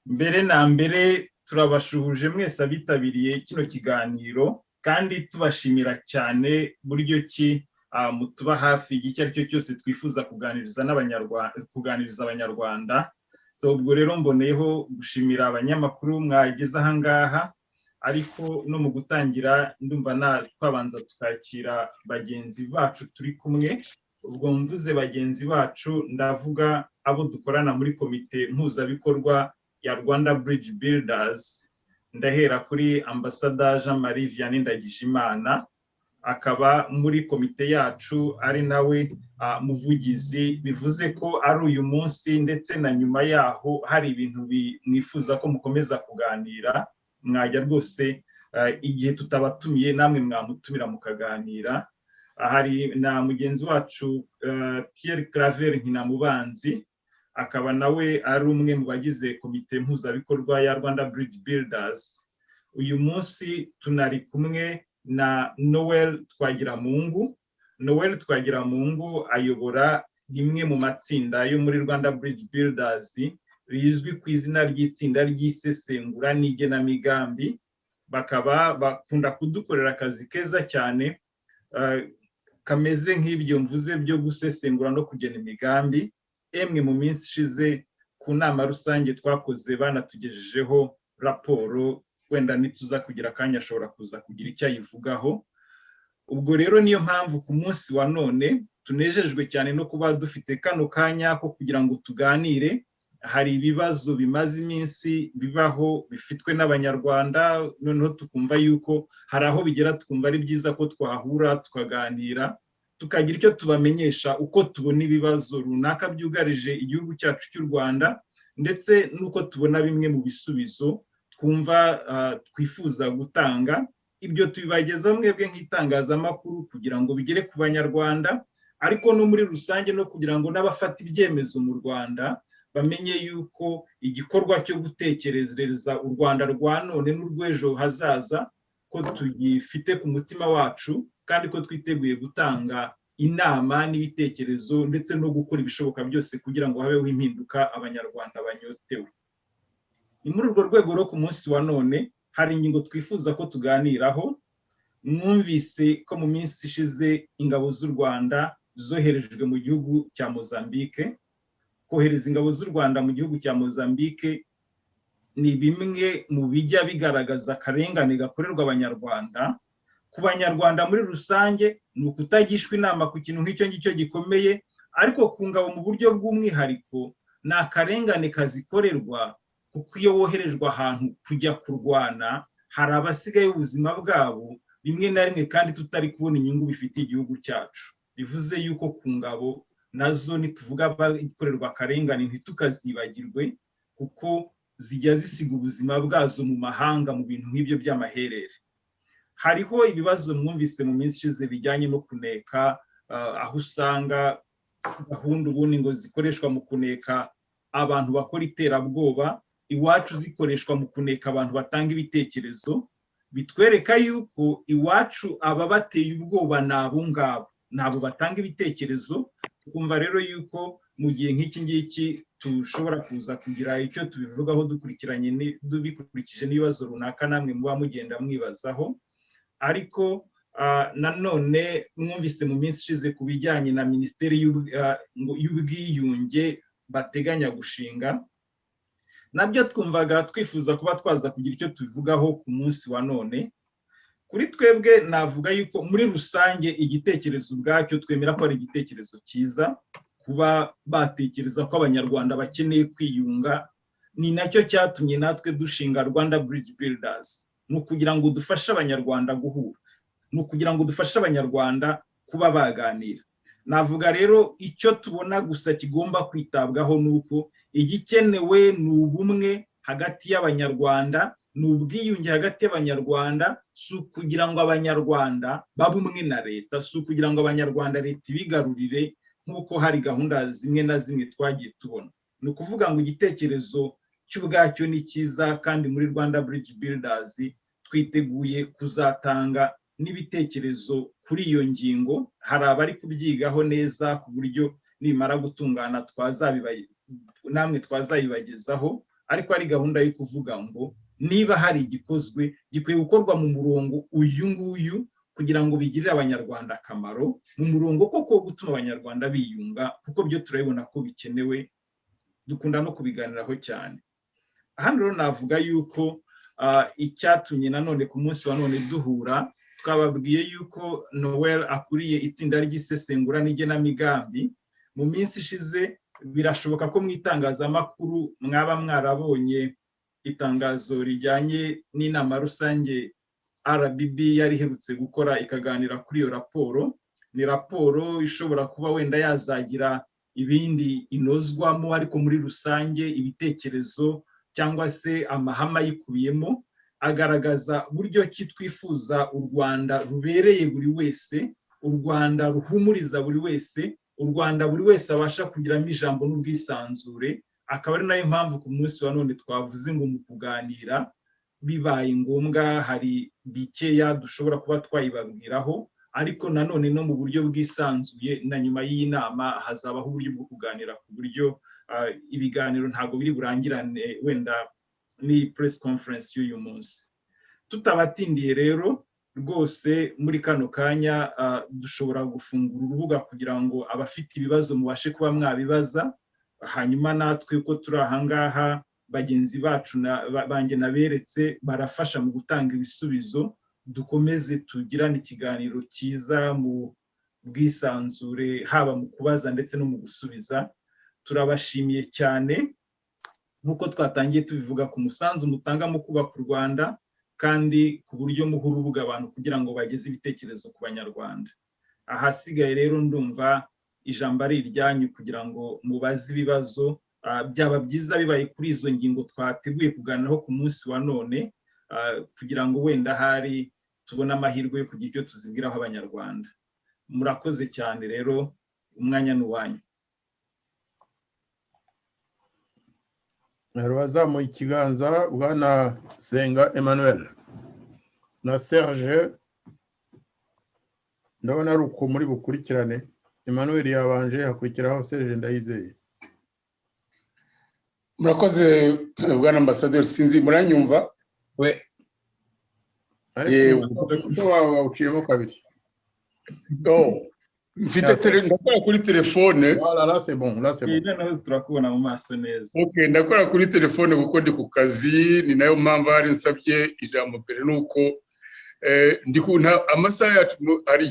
mbere na mbere turabashuhuje mwese abitabiriye kino kiganiro kandi tubashimira cyane buryo ki mutuba hafi igihe ari cyo cyose twifuza kuganiriza abanyarwanda. So ubwo rero mboneyeho gushimira abanyamakuru mwageze aha ngaha, ariko no mu gutangira ndumva twabanza tukakira bagenzi bacu turi kumwe. Ubwo mvuze bagenzi bacu ndavuga abo dukorana muri komite mpuzabikorwa ya Rwanda Bridge Builders. Ndahera kuri Ambassador Jean-Marie Vianney Ndagijimana, akaba muri komite yacu ari nawe muvugizi, bivuze ko ari uyu munsi ndetse na nyuma yaho hari ibintu mwifuza ko mukomeza kuganira, mwajya rwose igihe tutabatumiye namwe mwamutumira mukaganira. Hari na mugenzi wacu Pierre Claver Nkinamubanzi, akaba nawe ari umwe mu bagize komite mpuzabikorwa ya Rwanda Bridge Builders. Uyu munsi tunari kumwe na Noel Twagiramungu. Noel Twagiramungu ayobora rimwe mu matsinda yo muri Rwanda Bridge Builders rizwi ku izina ry'itsinda ry'isesengura n'igenamigambi. Bakaba bakunda kudukorera akazi keza cyane kameze nk'ibyo mvuze byo gusesengura no kugena imigambi. Emwe mu minsi ishize ku nama rusange twakoze banatugejejeho raporo, wenda nituza kugira akanya ashobora kuza kugira icyo ayivugaho. Ubwo rero niyo mpamvu ku munsi wa none tunejejwe cyane no kuba dufite kano kanya ko kugira ngo tuganire. Hari ibibazo bimaze iminsi bibaho bifitwe n'abanyarwanda, noneho tukumva yuko hari aho bigera tukumva ari byiza ko twahura tukaganira, tukagira icyo tubamenyesha uko tubona ibibazo runaka byugarije igihugu cyacu cy'u Rwanda, ndetse n'uko tubona bimwe mu bisubizo twumva twifuza gutanga. Ibyo tubibageza mwebwe nk'itangazamakuru kugira ngo bigere ku banyarwanda, ariko no muri rusange no kugira ngo n'abafata ibyemezo mu Rwanda bamenye yuko igikorwa cyo gutekereza u Rwanda rwa none n'urw'ejo hazaza ko tugifite ku mutima wacu, kandi ko twiteguye gutanga inama n'ibitekerezo ndetse no gukora ibishoboka byose kugira ngo habeho impinduka abanyarwanda banyotewe. Ni muri urwo rwego rwo ku munsi wa none hari ingingo twifuza ko tuganiraho. Mwumvise ko mu minsi ishize ingabo z'u Rwanda zoherejwe mu gihugu cya Mozambique. Kohereza ingabo z'u Rwanda mu gihugu cya Mozambique ni bimwe mu bijya bigaragaza akarengane gakorerwa abanyarwanda. Ku banyarwanda muri rusange ni ukutagishwa inama ku kintu nk'icyo ngicyo gikomeye, ariko ku ngabo mu buryo bw'umwihariko ni akarengane kazikorerwa, kuko iyo woherejwe ahantu kujya kurwana hari abasigaye ubuzima bwabo rimwe na rimwe kandi tutari kubona inyungu bifitiye igihugu cyacu. Bivuze yuko ku ngabo nazo nituvuga bakorerwa akarengane ntitukazibagirwe, kuko zijya zisiga ubuzima bwazo mu mahanga mu bintu nk'ibyo by'amaherere. Hariho ibibazo mwumvise mu minsi ishize bijyanye no kuneka, aho usanga gahunda ubundi ngo zikoreshwa mu kuneka abantu bakora iterabwoba, iwacu zikoreshwa mu kuneka abantu batanga ibitekerezo. Bitwereka yuko iwacu aba bateye ubwoba ni abo ngabo, nabo batanga ibitekerezo. Tukumva rero yuko mu gihe nk'iki ngiki tushobora kuza kugira icyo tubivugaho dukurikije n'ibibazo runaka namwe muba mugenda mwibazaho. Ariko nanone mwumvise mu minsi ishize ku bijyanye na Minisiteri y'Ubwiyunge bateganya gushinga, nabyo twumvaga twifuza kuba twaza kugira icyo tubivugaho ku munsi wa none. Kuri twebwe navuga yuko muri rusange igitekerezo ubwacyo twemera ko ari igitekerezo cyiza, kuba batekereza ko abanyarwanda bakeneye kwiyunga. Ni nacyo cyatumye natwe dushinga Rwanda Bridge Builders, ni ukugira ngo dufashe abanyarwanda guhura, ni ukugira ngo dufashe abanyarwanda kuba baganira. Navuga rero icyo tubona gusa kigomba kwitabwaho ni uko igikenewe ni ubumwe hagati y'abanyarwanda, ni ubwiyunge hagati y'abanyarwanda. Si ukugira ngo abanyarwanda babe umwe na leta, si ukugira ngo abanyarwanda leta ibigarurire nk'uko hari gahunda zimwe na zimwe twagiye tubona. Ni ukuvuga ngo igitekerezo cy'ubwacyo ni cyiza, kandi muri Rwanda Bridge Builders twiteguye kuzatanga n'ibitekerezo kuri iyo ngingo. Hari abari kubyigaho neza ku buryo nimara gutungana namwe twazayibagezaho. ariko ari gahunda yo kuvuga ngo niba hari igikozwe gikwiye gukorwa mu murongo uyu nguyu kugira ngo bigirire abanyarwanda akamaro, mu murongo koko wo gutuma abanyarwanda biyunga, kuko byo turabibona ko bikenewe, dukunda no kubiganiraho cyane. Hano rero navuga yuko icyatumye nanone ku munsi wa none duhura, twababwiye yuko Noel akuriye itsinda ry'isesengura n'igenamigambi. Mu minsi ishize birashoboka ko mu itangazamakuru mwaba mwarabonye itangazo rijyanye n'inama rusange RBB yari iherutse gukora ikaganira kuri iyo raporo. Ni raporo ishobora kuba wenda yazagira ibindi inozwamo, ariko muri rusange ibitekerezo cyangwa se amahame ayikubiyemo agaragaza buryo ki twifuza u Rwanda rubereye buri wese, u Rwanda ruhumuriza buri wese, u Rwanda buri wese abasha kugiramo ijambo n'ubwisanzure. Akaba ari nayo mpamvu ku munsi wa none twavuze ngo mu kuganira bibaye ngombwa hari bikeya dushobora kuba twayibabwiraho, ariko nanone no mu buryo bwisanzuye, na nyuma y'iyi nama hazabaho uburyo bwo kuganira ku buryo ibiganiro ntabwo biri burangirane wenda ni press conference y'uyu munsi. Tutabatindiye rero rwose muri kano kanya dushobora gufungura urubuga kugira ngo abafite ibibazo mubashe kuba mwabibaza, hanyuma natwe uko turi ahangaha bagenzi bacu banjye naberetse barafasha mu gutanga ibisubizo, dukomeze tugirane ikiganiro cyiza mu bwisanzure, haba mu kubaza ndetse no mu gusubiza. Turabashimiye cyane nk'uko twatangiye tubivuga ku musanzu mutanga mu kubaka u Rwanda, kandi ku buryo muha urubuga abantu kugira ngo bageze ibitekerezo ku banyarwanda. Ahasigaye rero ndumva ijambo ari iryanyu kugira ngo mubaze ibibazo, byaba byiza bibaye kuri izo ngingo twateguye kuganiraho ku munsi wa none, kugira ngo wenda hari tubone amahirwe yo kugira icyo tuzibwiraho abanyarwanda. Murakoze cyane rero, umwanya ni uwanyu. Wazamuye ikiganza Bwana Senga Emmanuel na Serge, ndabona ari uko muri bukurikirane. Emmanuel yabanje, hakurikiraho Serge Ndayizeye. Murakoze Bwana Ambassadeur, sinzi muranyumva? We ariko uciyemo kabiri. Mfite ndakora kuri telefone. Là c'est bon, là c'est bon. Naho turakubona mu maso neza. Okay, ndakora kuri telefone kuko ndi ku kazi, ni nayo mpamvu hari nsabye ijambo mbere nuko ndi kunta amasaha yacu ari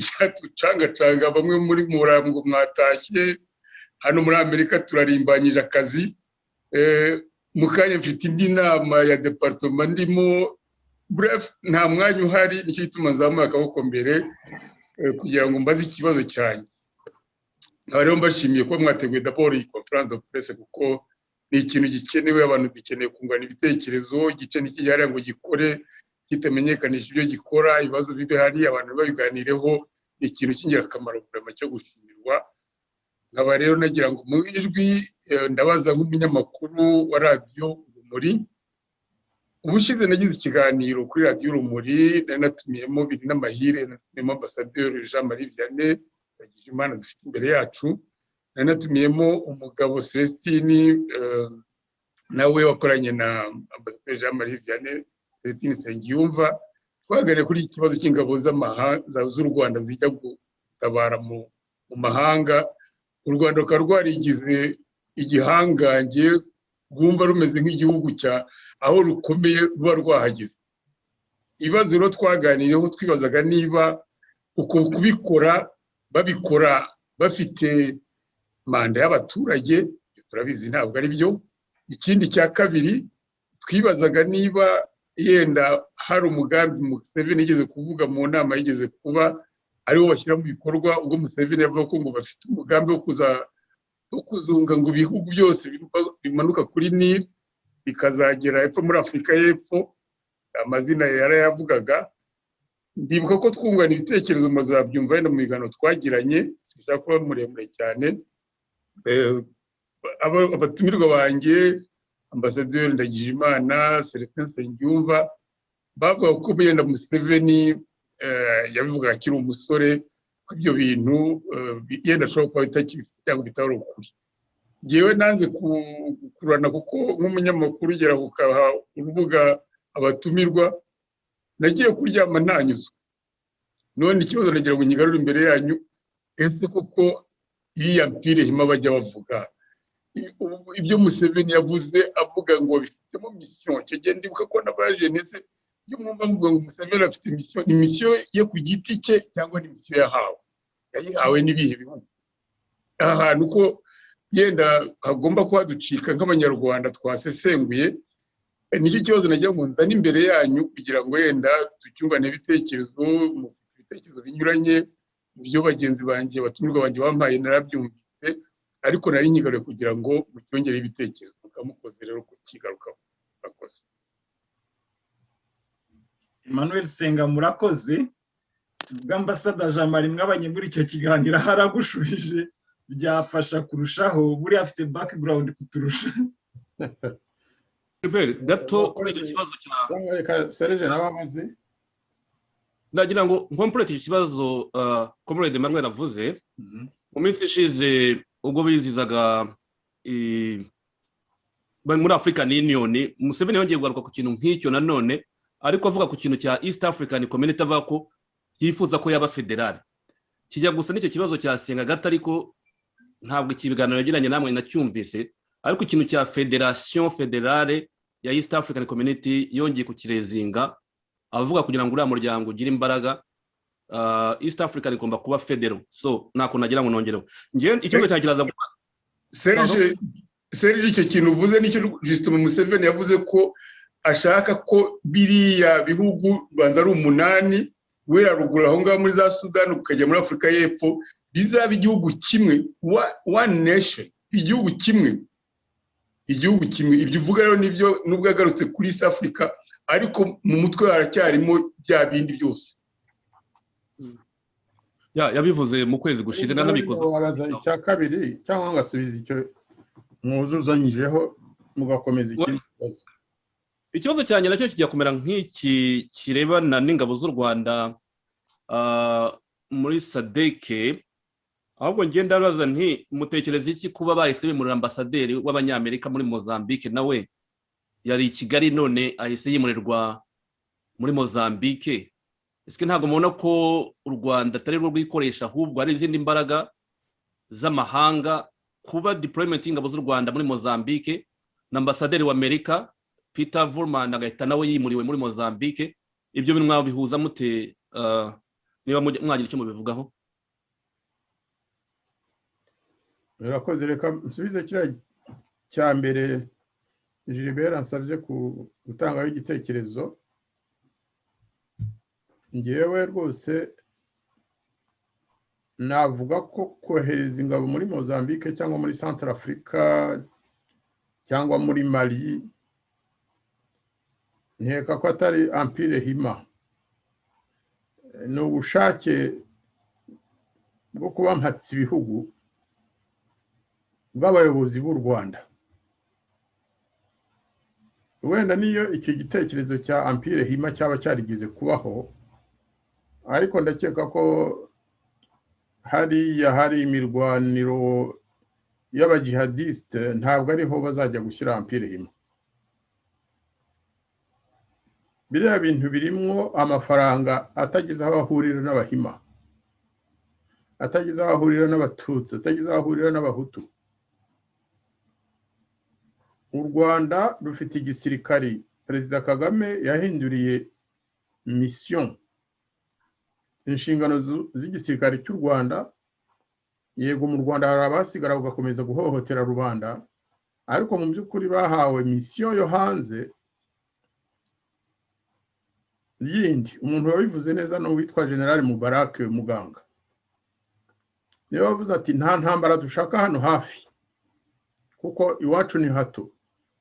cyatucanga bamwe muri muramgo mwatashye hano muri Amerika turarimbanyije akazi. Mukanya mfite indi nama ya departement ndimo, bref nta mwanya uhari, nicyo gituma nzamuye akaboko mbere kugira ngo mbaze ikibazo cyanjye. Rero mbashimiye ko mwateguye d'abord iyi conference de presse kuko ni ikintu gikenewe, abantu dukeneye kungana ibitekerezo, igice n'ikijyara ngo gikore kitamenyekanisha ibyo gikora, ibibazo bibe hari abantu babiganireho, ikintu cy'ingirakamaro vraiment cyo gushimirwa. Nkaba rero nagira ngo mu ijwi ndabaza nk'umunyamakuru wa Radio Urumuri. Ubushize nagize ikiganiro kuri Radio Urumuri, natumiyemo biri n'amahire, natumiyemo Ambassadeur Jean Marie Vianney Ndagijimana dufite imbere yacu, natumiyemo umugabo Celestine nawe wakoranye na Ambassadeur Jean Marie Vianney, Celestine Sengiyumva. Twaganiriye kuri ikibazo cy'ingabo z'u Rwanda zijya gutabara mu mahanga. U Rwanda rukaba rwarigize igihangange, rwumva rumeze nk'igihugu aho rukomeye ruba rwahageze. Ibibazo rero twaganiriyeho twibazaga niba uko kubikora babikora bafite manda y'abaturage, turabizi ntabwo ari byo. Ikindi cya kabiri twibazaga niba yenda hari umugambi Museveni yigeze kuvuga mu nama yigeze kuba ariwo bashyira mu bikorwa, ubwo Museveni yavuga ko ngo bafite umugambi wo kuzunga ngo ibihugu byose bimanuka kuri Nile bikazagera epfo muri Afurika y'Epfo, amazina yarayavugaga. Ndibuka ko twungana ibitekerezo muzabyumva no mu biganiro twagiranye, sishaka kuba muremure cyane. Abatumirwa banjye Ambassadeur Ndagijimana, Celestin Sengiyumva bavuga ko yenda Museveni yabivuga akiri umusore ko ibyo bintu yenda ashobora kuba bitakibifite cyangwa bitari ukuri. ngewe nanze kurana kuko nk'umunyamakuru ugera kukaha urubuga abatumirwa nagiye kuryama ntanyuzwe none ikibazo nagira ngo nyigarure imbere yanyu ese koko iriya mpire hima bajya bavuga ibyo Museveni yavuze avuga ngo bifitemo mission cyo gihe ndibuka ko n'abajenese iyo mwumva mvuga ngo Museveni afite mission ni mission yo ku giti cye cyangwa ni mission yayihawe n'ibihe bihugu ahantu ko yenda hagomba kuba ducika nk'abanyarwanda twasesenguye nicyo kibazo nagira ngo nzane imbere yanyu kugira ngo yenda tucyungane ibitekerezo mufite ibitekerezo binyuranye mu byo bagenzi banjye batumirwa banjye bampaye narabyumvise ariko nari nyigaruye kugira ngo mucyongere ibitekerezo mukamukoze rero kukigarukaho bakoze. Emmanuel Senga murakoze bw'ambasada Jean Marie mwabanye muri icyo kiganiro haragushubije byafasha kurushaho buri afite background kuturusha. Gato kuri icyo kibazo cya reka Serge nababaze ndagira ngo nkomplete icyo kibazo Comrade Emmanuel avuze mu minsi ishize ubwo bizizaga muri African Union Museveni yongeye kugaruka ku kintu nk'icyo nanone ariko avuga ku kintu cya East African Community avuga ko yifuza ko yaba federal kijya gusa n'icyo kibazo cya Senga gato ariko ntabwo ikibiganiro yagiranye namwe nacyumvise ariko ikintu cya Federation Federale ya East African Community yongeye kukirezinga avuga kugira ngo uriya muryango ugire imbaraga East African igomba kuba federal so nako nagira ngo nongereho ngiye ikibazo cyakiraza Serge icyo kintu uvuze nicyo Justin Museveni yavuze ko ashaka ko biriya bihugu banza ari 8 wera rugura aho ngaho muri za Sudan ukajya muri Afrika y'Epfo bizaba igihugu kimwe one nation igihugu kimwe ibyo uvuga rero nibyo nubwo yagarutse kuri East Africa ariko mu mutwe haracyarimo bya bindi byose yabivuze mu kwezi gushize nanabikoze wabaza icya kabiri cyangwa ngasubiza icyo mwuzuzanyijeho mugakomeza ikindi kibazo. Ikibazo cyane nacyo kijya kumera nk'iki kirebana n'ingabo z'u Rwanda muri SADC ahubwo ngenda baza nti mutekereza iki kuba bahise bimurira ambasaderi w'abanyamerika muri Mozambique nawe yari i Kigali none ahise yimurirwa muri Mozambique ese ntabwo mubona ko u Rwanda atari rwo rwikoresha ahubwo hari izindi mbaraga z'amahanga kuba deployment y'ingabo z'u Rwanda muri Mozambique na ambasaderi w'Amerika Peter Vurman agahita nawe yimuriwe muri Mozambique ibyo bintu mwabihuza mute niba mwagira icyo mubivugaho? Urakoze reka nsubize kiriya cya mbere Gilbert ansabye gutangaho igitekerezo ngewe rwose navuga ko kohereza ingabo muri Mozambique cyangwa muri Central Africa cyangwa muri Mali nkeka ko atari Empire Hima ni ubushake bwo kuba mpatse ibihugu bw'abayobozi b'u Rwanda wenda niyo icyo gitekerezo cya Empire Hima cyaba cyarigeze kubaho ariko ndakeka ko hari imirwaniro y'abajihadiste ntabwo ariho bazajya gushyira Empire Hima. Biriya bintu birimwo amafaranga atagize aho ahurira n'abahima atagize aho ahurira n'abatutsi atagize aho ahurira n'abahutu. U Rwanda rufite igisirikari Perezida Kagame yahinduriye mission inshingano z'igisirikare cy'u Rwanda yego mu Rwanda hari abasigara ugakomeza guhohotera rubanda ariko mu by'ukuri bahawe mission yo hanze yindi. Umuntu wabivuze neza no witwa General Mubarak Muganga niwe wavuze ati nta ntambara dushaka hano hafi kuko iwacu ni hato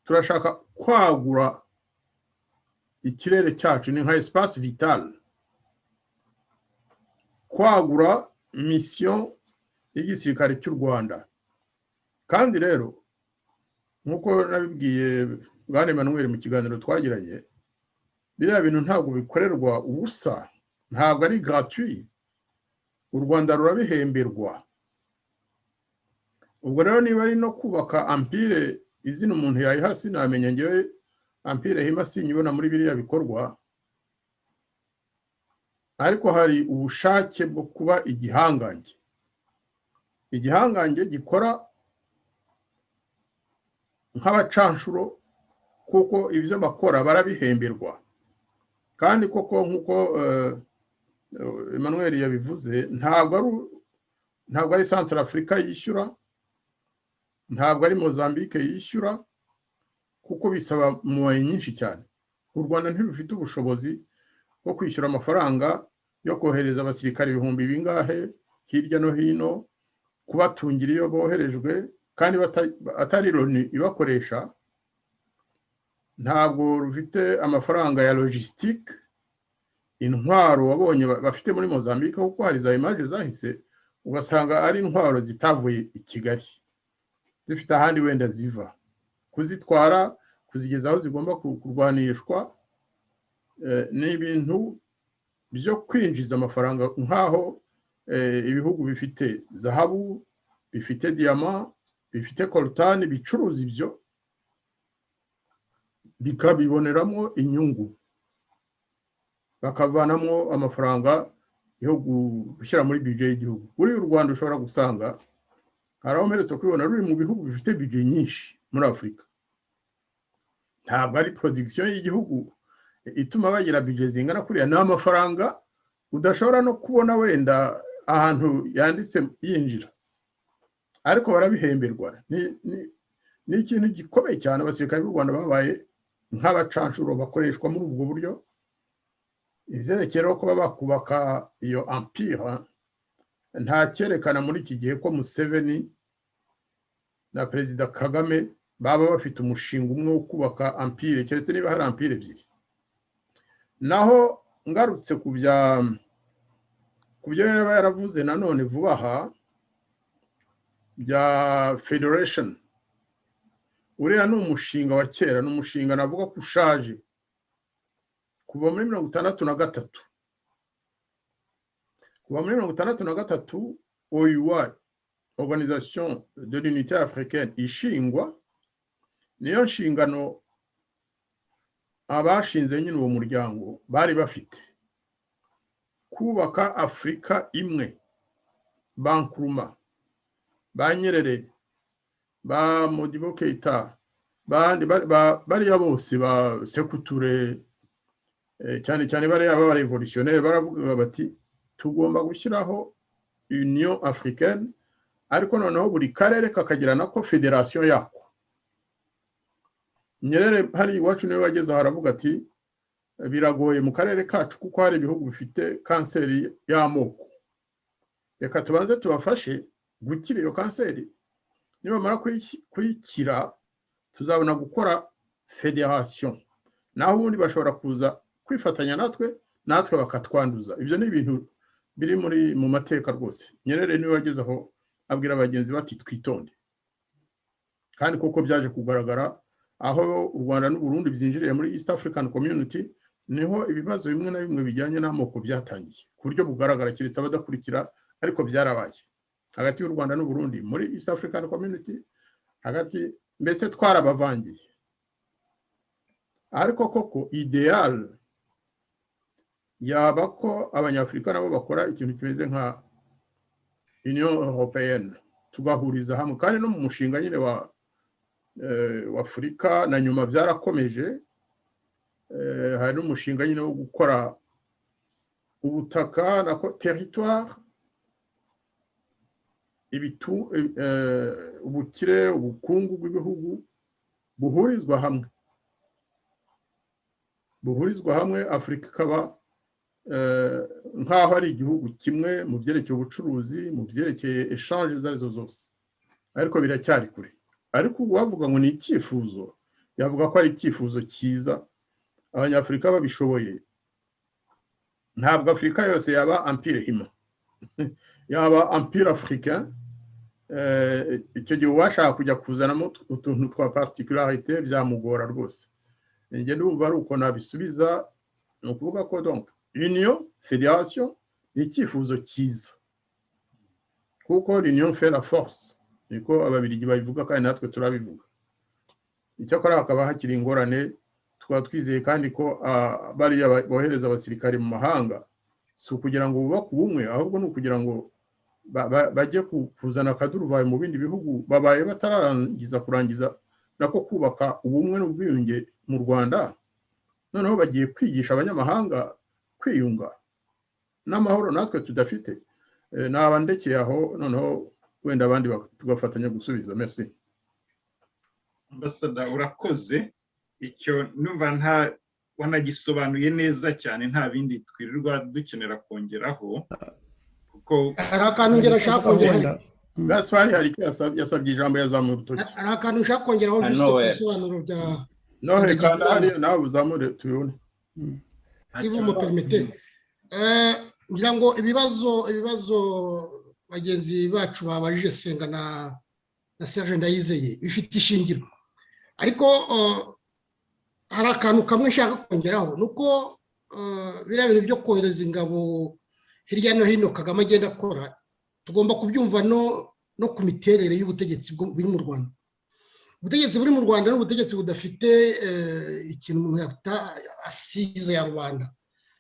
turashaka kwagura ikirere cyacu ni nka espace vital kwagura mission y'igisirikare cy'u Rwanda. Kandi rero nkuko nabibwiye bane Emmanuel mu kiganiro twagiranye biriya bintu ntabwo bikorerwa ubusa ntabwo ari gratuit u Rwanda rurabihemberwa ubwo rero niba ari no kubaka ampire izina umuntu yayiha sinamenya ngewe ampire hima sinyibona muri biriya bikorwa, ariko hari ubushake bwo kuba igihangange gikora nk'abacanshuro, kuko ibyo bakora barabihemberwa. Kandi koko nk'uko Emmanuel yabivuze, ntabwo ari Central Africa yishyura, ntabwo ari Mozambique yishyura, kuko bisaba moyen nyinshi cyane. U Rwanda ntirufite ubushobozi bwo kwishyura amafaranga yo kohereza abasirikare ibihumbi bingahe hirya no hino kubatungira iyo boherejwe, kandi atari Loni ibakoresha. Ntabwo rufite amafaranga ya logistique, intwaro wabonye bafite muri Mozambique, kuko hari za image zahise ugasanga ari intwaro zitavuye i Kigali, zifite ahandi wenda ziva, kuzitwara kuzigeza aho zigomba kurwanishwa. N'ibintu byo kwinjiza amafaranga, nkaho ibihugu bifite zahabu, bifite diamant, bifite coltan, bicuruza ibyo bikabiboneramo inyungu, bakavanamo amafaranga yo gushyira muri budget y'igihugu. Uri u Rwanda ushobora gusanga hari aho mperetse kubibona ruri mu bihugu bifite budget nyinshi muri Afurika. Ntabwo ari production y'igihugu ituma bagira budget zingana kuriya, ni amafaranga udashobora no kubona wenda ahantu yanditse yinjira, ariko barabihemberwa. Ni ikintu gikomeye cyane. Abasirikare b'u Rwanda babaye nk'abacanshuro bakoreshwa muri ubwo buryo. Ivyerekeye ko bakubaka iyo empire, nta cyerekana muri iki gihe ko Museveni na Perezida Kagame baba bafite umushinga umwe wo kubaka empire, keretse niba hari empire ebyiri. Naho ngarutse ku byo yaba yaravuze nanone vuba aha bya federation, uriya ni umushinga wa kera, ni umushinga navuga ko ushaje kuva muri 1963. Kuva muri 1963 OUA, Organisation de l'Unité Africaine, ishingwa. Niyo nshingano abashinze nyine uwo muryango bari bafite, kubaka Afrika imwe. Ba Nkrumah, ba Nyerere, ba Modibo Keita, bariya bose ba Sékou Touré, cyane cyane bariya baba revolutionnaire, baravuga bati tugomba gushyiraho Union Africaine, ariko noneho buri karere kakagira nako federation yako. Nyerere hari iwacu niwe wageze haravuga ati biragoye mu karere kacu kuko hari ibihugu bifite kanseri y'amoko, reka tubanze tubafashe gukira iyo kanseri, nibamara kuyikira tuzabona gukora federation, naho ubundi bashobora kuza kwifatanya natwe bakatwanduza. Ibyo ni ibintu biri mu mateka rwose. Nyerere niwe wageze aho abwira abagenzi bati twitonde, kandi koko byaje kugaragara aho u Rwanda n'u Burundi byinjiriye muri East African Community, niho ibibazo bimwe na bimwe bijyanye n'amoko byatangiye ku buryo bugaragara, keretse abadakurikira, ariko byarabaye hagati y'u Rwanda n'u Burundi muri East African Community, hagati mbese twarabavangiye. Ariko koko ideal yaba ko abanyafurika nabo bakora ikintu kimeze nka Union Européenne, tugahuriza hamwe. Kandi no mu mushinga nyine wa Afurika na nyuma byarakomeje, hari n'umushinga nyine wo gukora ubutaka na territoire, ubukire, ubukungu bw'ibihugu buhurizwa hamwe, Afurika ikaba nk'aho ari igihugu kimwe mu byerekeye ubucuruzi, mu byerekeye echange izo arizo zose, ariko biracyari kure. Ariko uwavuga ngo ni icyifuzo, yavuga ko ari icyifuzo cyiza, abanyafurika babishoboye. Ntabwo Afurika yose yaba empire hima, yaba empire africain. Icyo gihe washaka kujya kuzanamo utuntu twa particularité byamugora rwose. Njye ndumva ari uko nabisubiza, ni ukuvuga ko donc union fédération ni icyifuzo cyiza, kuko l'union fait la force, niko ababiligi babivuga kandi natwe turabivuga. Icyakora hakaba hakiri ingorane, tukaba twizeye kandi ko bariya bohereza abasirikare mu mahanga si ukugira ngo bubake ubumwe, ahubwo ni ukugira ngo bajye kuzana akaduruvayo mu bindi bihugu babaye kurangiza nako kubaka ubumwe n'ubwiyunge mu Rwanda. Noneho bagiye kwigisha abanyamahanga kwiyunga n'amahoro natwe tudafite. Naba ndekeye aho, noneho wenda abandi tugafatanya gusubiza. Merci. Ambasada, urakoze. Icyo numva wanagisobanuye neza cyane, nta bindi twirirwa dukenera kongeraho kuko hari akantu ngera ashaka kongeraho. Gaspard hari icyo yasabye ijambo yazamuye urutoki. Hari akantu ushaka kongeraho juste ku bisobanuro bya Nohe kandi hari nawe uzamure tubibone. Si vous me permettez. Ngira ngo ibibazo bagenzi bacu babajije Senga na Serge Ndayizeye bifite ishingiro, ariko hari akantu kamwe nshaka kongeraho, nuko biriya bintu byo kohereza ingabo hirya no hino Kagame agenda akora, tugomba kubyumva no ku miterere y'ubutegetsi buri mu Rwanda. Ubutegetsi buri mu Rwanda n'ubutegetsi budafite ikintu umuntu yita asize ya rubanda,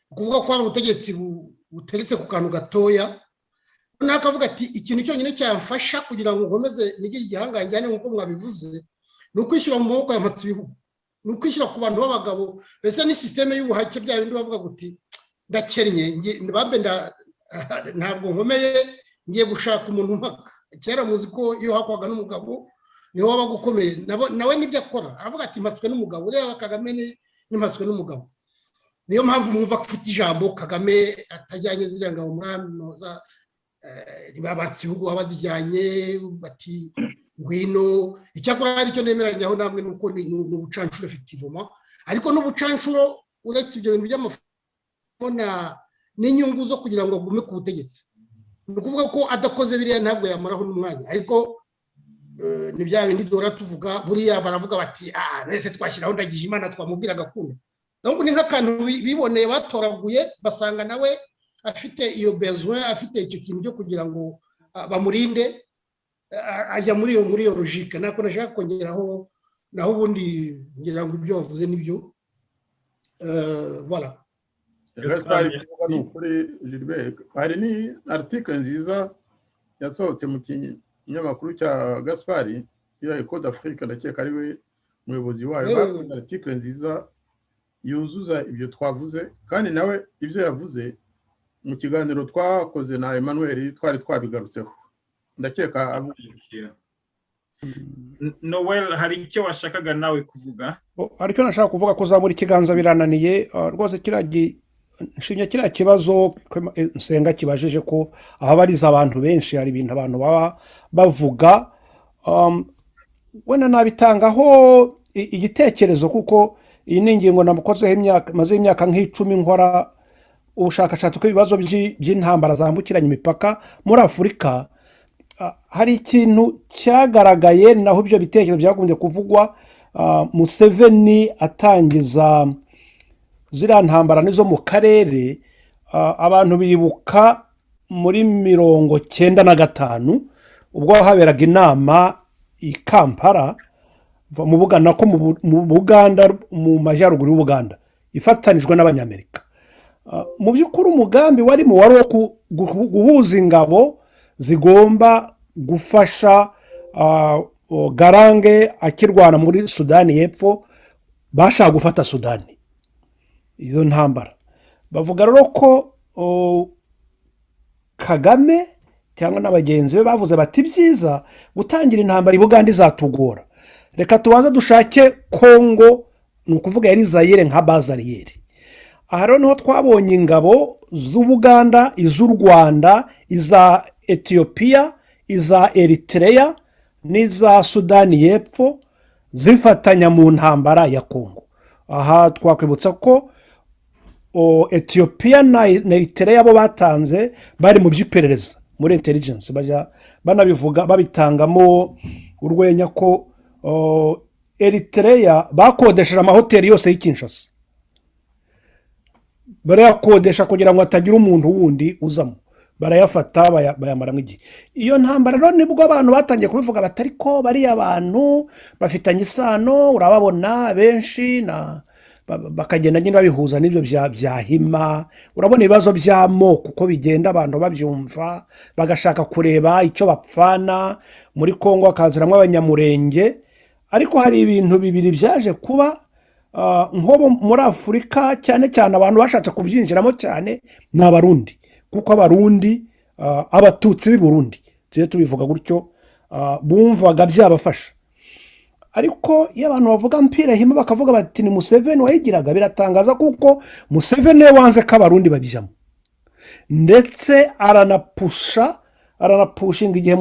kuvuga ko ari ubutegetsi buteretse ku kantu gatoya. Nakavuga ati ikintu cyonyine cyamfasha kugira ngo nkomeze nigire igihangange nk'uko mwabivuze, ni ukwishyira mu maboko y'amatsi bihugu, ni ukwishyira ku bantu b'abagabo. Mbese ni systeme y'ubuhake bya bindi bavuga guti ndakennye ntabwo nkomeye, ngiye gushaka umuntu mpaka. Kera muzi ko iyo hakwaga n'umugabo niho wabaga ukomeye, nawe nibyo akora, aravuga ati mpatswe n'umugabo. Reba Kagame ni mpatswe n'umugabo. Niyo mpamvu mwumva ko ufite ijambo Kagame atajyanye ziriya ngabo mwanoza nibabatsi ibihugu abazijyanye bati ngwino. Icyakora hari icyo nemeranyaho namwe, nuko ni ubucanshuro effectivement, ariko n'ubucanshuro uretse ibyo bintu by'amafona n'inyungu zo kugira ngo agume ku butegetsi. Ni ukuvuga ko adakoze biriya ntabwo yamaraho n'umwanya, ariko ni bya bindi duhora tuvuga. Buriya baravuga bati nese twashyiraho Ndagijimana twamubwira agakunda. Donc ni nk'akantu biboneye batoraguye, basanga nawe afite iyo besoin, afite icyo kintu cyo kugira ngo bamurinde, ajya muri iyo logique. Nako nashaka kongeraho naho ubundi ngira ngo ibyo bavuze nibyo. Voilà. Gaspard kuvuga ni ukuri Gilbert, hari ni article nziza yasohotse mu kinyamakuru cya Gaspard ya Eco d'Afrique, ndakeka ari we muyobozi wayo. Bakoze article nziza yuzuza ibyo twavuze, kandi nawe ibyo yavuze mu kiganiro twakoze na Emmanuel twari twabigarutseho. Ndakeka Noel, hari icyo washakaga nawe kuvuga? Hari icyo nashaka kuvuga ko zamura ikiganza birananiye rwose. Nshimye kiriya kibazo Nsenga kibajije ko aho bariza abantu benshi hari ibintu abantu baba bavuga. Wenda nabitangaho igitekerezo, kuko iyi ni ingingo namukozeho maze imyaka nk'icumi nkora ubushakashatsi ku bibazo by'intambara zambukiranya imipaka muri Afurika. Hari ikintu cyagaragaye naho ibyo bitekerezo byakunze kuvugwa. Museveni atangiza ziriya ntambara nizo mu karere, abantu bibuka muri 1995 ubwo haberaga inama i Kampala mu Buganda, ko mu Buganda, mu majyaruguru y'Ubuganda, ifatanijwe n'Abanyamerika. Mu by'ukuri umugambi warimo wari wo guhuza ingabo zigomba gufasha Garange akirwana muri Sudani y'Epfo, bashaka gufata Sudani. Izo ntambara bavuga rero ko Kagame cyangwa n'abagenzi be bavuze bati byiza gutangira intambara i Buganda izatugora, reka tubanza dushake Kongo, ni ukuvuga yari Zaire nka bazariyeri. Aha rero niho twabonye ingabo z'Ubuganda, iz'u Rwanda, iza Ethiopia, iza Eritrea n'iza Sudani y'Epfo zifatanya mu ntambara ya Kongo. Aha twakwibutsa ko Ethiopia na Eritrea bo batanze bari mu by'iperereza muri intelligence, bajya banabivuga babitangamo urwenya ko Eritrea bakodesheje amahoteli yose y'Kinshasa, barayakodesha kugira ngo atagira umuntu wundi uzamo. barayafata bayamaramo igihe. Iyo ntambara rero nibwo abantu batangiye kubivuga batari ko bariya abantu bafitanye isano, urababona benshi bakagenda nyine babihuza n'ibyo bya hima, urabona ibibazo by'amoko uko bigenda abantu babyumva, bagashaka kureba icyo bapfana. Muri Kongo hakaziramo abanyamurenge, ariko hari ibintu bibiri byaje kuba nko muri Afurika, cyane cyane abantu bashatse kubyinjiramo cyane ni Abarundi, kuko Abarundi Abatutsi b'i Burundi tujye tubivuga gutyo, bumvaga byabafasha. Ariko iyo abantu bavuga mpira hima bakavuga bati ni Museveni wayigiraga, biratangaza kuko Museveni wanze ko Abarundi babijyamo, ndetse aranapushinga igihe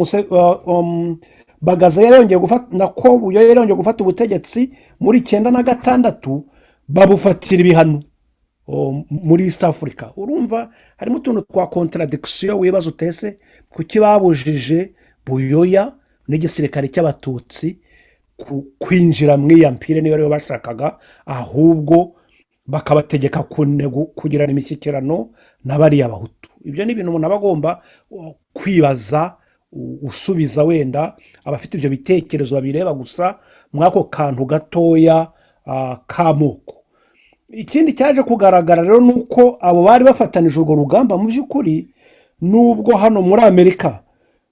Bagaza yarongeye gufata nako Buyo yarongeye gufata ubutegetsi muri 1996, babufatira ibihano muri East Africa. Urumva harimo utuntu twa contradiction wibaza utese kuki babujije Buyoya n'igisirikare cy'Abatutsi kwinjira mu yampire niyo rero bashakaga, ahubwo bakabategeka kugirana imishyikirano n'abari Abahutu. Ibyo ni ibintu umuntu aba agomba kwibaza, usubiza wenda abafite ibyo bitekerezo babireba gusa mwako kantu gatoya k'amoko. Ikindi cyaje kugaragara rero nuko abo bari bafatanije urwo rugamba mu by'ukuri, nubwo hano muri Amerika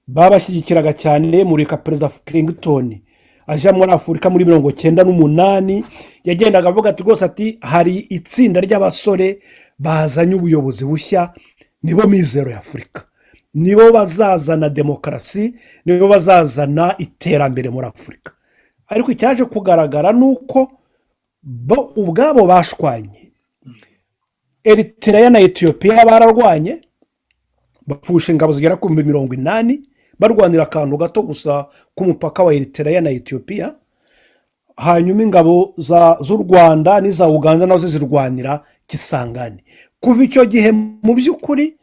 babashyigikiraga cyane, muri Perezida Clinton aje muri Afurika muri 1998 yagendaga avuga ati rwose ati hari itsinda ry'abasore bazanye ubuyobozi bushya, nibo mizero ya Afurika, nibo bazazana demokarasi, nibo bazazana iterambere muri Afurika. Ariko icyaje kugaragara nuko bo ubwabo bashwanye. Eritrea na Ethiopia bararwanye, bapfusha ingabo zigera ku 80 barwanira akantu gato gusa k'umupaka wa Eritrea na Ethiopia. Hanyuma ingabo z'u Rwanda n'iza Uganda nazo zirwanira Kisangani. Kuva icyo gihe mu by'ukuri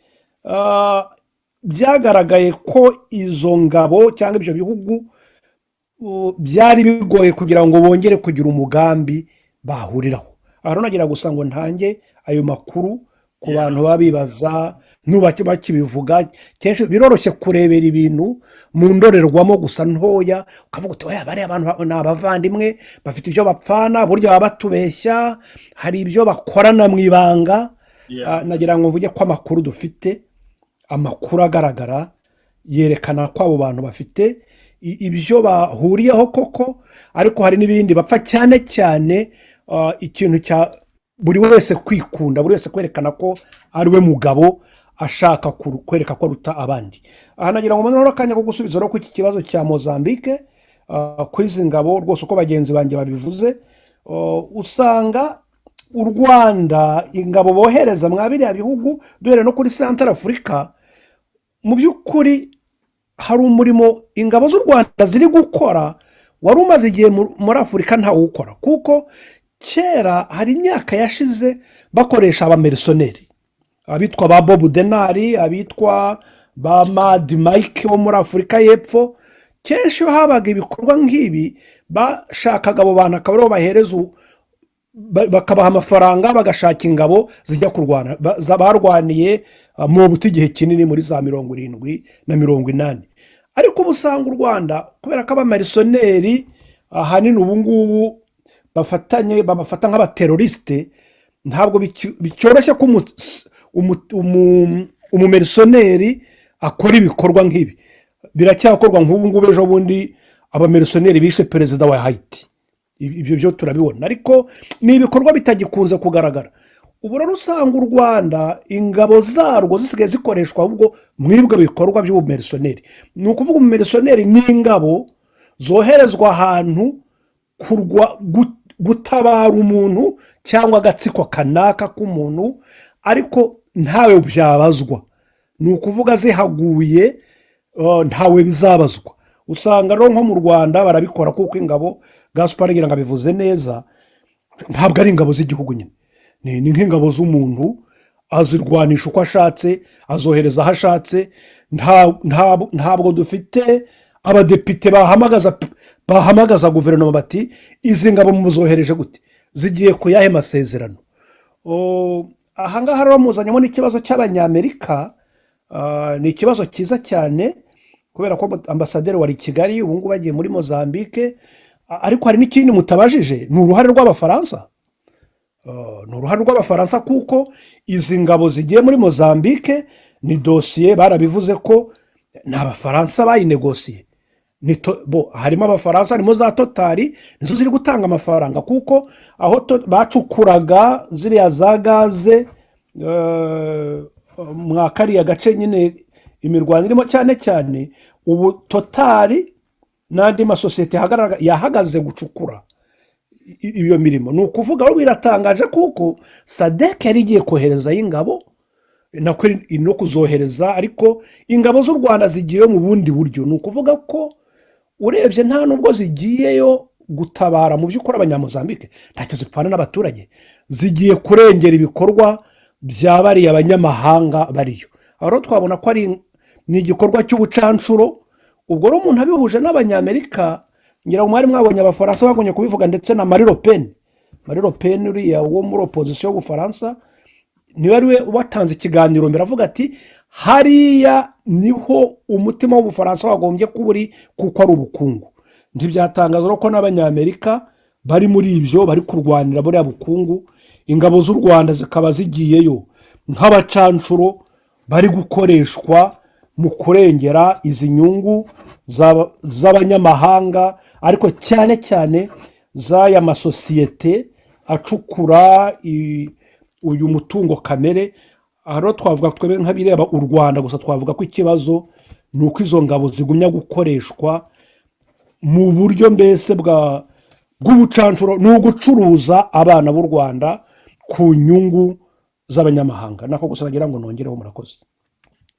byagaragaye ko izo ngabo cyangwa ibyo bihugu byari bigoye kugira ngo bongere kugira umugambi bahuriraho. Aho nagira gusa ngo ntange ayo makuru ku bantu babibaza nubake bakibivuga. Kenshi biroroshye kurebera ibintu mu ndorerwamo gusa ntoya, ukavuga uti oya bari abantu n'abavandimwe bafite ibyo bapfana, burya baba batubeshya, hari ibyo bakorana mu ibanga. Nagira ngo mvuge ko amakuru dufite, amakuru agaragara yerekana ko abo bantu bafite ibyo bahuriyeho koko, ariko hari n'ibindi bapfa, cyane cyane ikintu cya buri wese kwikunda, buri wese kwerekana ko ari we mugabo, ashaka kwereka ko aruta abandi. Aha nagira ngo umuntu akanya ko gusubiza ro ku iki kibazo cya Mozambique, kwizi ngabo rwose uko bagenzi banjye babivuze, usanga u Rwanda ingabo bohereza mwabiriya bihugu duhere no kuri Central Africa, mu by'ukuri hari umurimo ingabo z'u Rwanda ziri gukora wari umaze igihe muri Afurika ntawe ukora, kuko kera hari imyaka yashize bakoresha abamerisoneri, abitwa ba Bob Denari, abitwa ba Mad Mike wo muri Afurika y'Epfo. Kenshi iyo habaga ibikorwa nk'ibi bashakaga abo bantu akaba aribo bahereza, bakabaha amafaranga bagashaka ingabo zijya kurwana. Barwaniye mu buti igihe kinini muri za 70 na 80. Ariko ubu usanga u Rwanda kubera ko abamerisoneri ahanini ubu ngubu babafata nk'abateroriste, ntabwo bicyoroshye ko umumerisoneri akora ibikorwa nk'ibi. Biracyakorwa nk'ubu ngubu. Ejo bundi abamerisoneri bishe perezida wa Haiti, ibyo byo turabibona, ariko ni ibikorwa bitagikunze kugaragara. Ubu rero usanga u Rwanda ingabo zarwo zisigaye zikoreshwa ahubwo mwibwe bikorwa by'ubumerisoneri. Ni ukuvuga umumerisoneri ni ingabo zoherezwa ahantu gutabara umuntu cyangwa agatsiko kanaka k'umuntu, ariko ntawe byabazwa. Ni ukuvuga zihaguye ntawe bizabazwa. Usanga rero nko mu Rwanda barabikora kuko ingabo Gaspard ngira ngabivuze neza, ntabwo ari ingabo z'igihugu nyine, ni nk'ingabo z'umuntu, azirwanisha uko ashatse, azohereza aho ashatse. Ntabwo dufite abadepite bahamagaza guverinoma bati izi ngabo muzohereje gute, zigiye kuyahe masezerano. Aha ngaha rero muzanyemo n'ikibazo cy'Abanyamerika. ni ikibazo cyiza cyane kubera ko ambasaderi wari i Kigali ubu ngubu bagiye muri Mozambique, ariko hari n'ikindi mutabajije, ni uruhare rw'Abafaransa. Ni uruhare rw'Abafaransa kuko izi ngabo zigiye muri Mozambique ni dosiye barabivuze ko ni Abafaransa bayinegosiye. Harimo Abafaransa, harimo za Totali nizo ziri gutanga amafaranga kuko aho bacukuraga ziriya za gaze mwa kariya gace nyine imirwano irimo cyane cyane, ubu Totali n'andi masosiyete yahagaze gucukura iyo mirimo. Ni ukuvuga aho biratangaje kuko SADC yari igiye koherezayo ingabo no kuzohereza, ariko ingabo z'u Rwanda zigiye mu bundi buryo. Ni ukuvuga ko urebye nta nubwo zigiyeyo gutabara mu by'ukuri Abanyamozambique, ntacyo zipfana n'abaturage, zigiye kurengera ibikorwa bya bariya abanyamahanga bariyo. Aho rero twabona ko ni igikorwa cy'ubucanshuro. Ubwo rero umuntu abihuje n'Abanyamerika, ngira ngo mwari mwabonye Abafaransa bagomye kubivuga, ndetse na Marie Le Pen uriya wo muri opozisiyo y'Ubufaransa niwe ari we watanze ikiganiro mbere avuga ati hariya niho umutima w'Ubufaransa wagombye kuba uri kuko ari ubukungu. Ntibyatangaza ko n'Abanyamerika bari muri ibyo, bari kurwanira buriya bukungu. Ingabo z'u Rwanda zikaba zigiyeyo nk'abacanshuro bari gukoreshwa mu kurengera izi nyungu z'abanyamahanga, ariko cyane cyane z'aya masosiyete acukura uyu mutungo kamere. Aha rero twavuga twebwe nk'abireba u Rwanda gusa, twavuga ko ikibazo ni uko izo ngabo zigumya gukoreshwa mu buryo mbese bw'ubucanshuro, ni ugucuruza abana b'u Rwanda ku nyungu z'abanyamahanga. Nako gusa nagira ngo nongereho. Murakoze.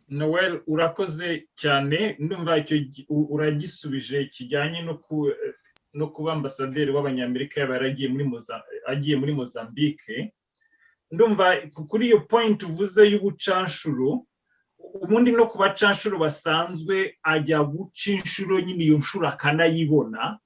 Noel, urakoze cyane. Ndumva icyo uragisubije kijyanye no kuba ambasaderi w'Abanyamerika yaragiye muri Mozambique. Ndumva kuri iyo point uvuze y'ubucanshuro, ubundi no ku bacanshuro basanzwe ajya guca inshuro nyine iyo nshuro akanayibona,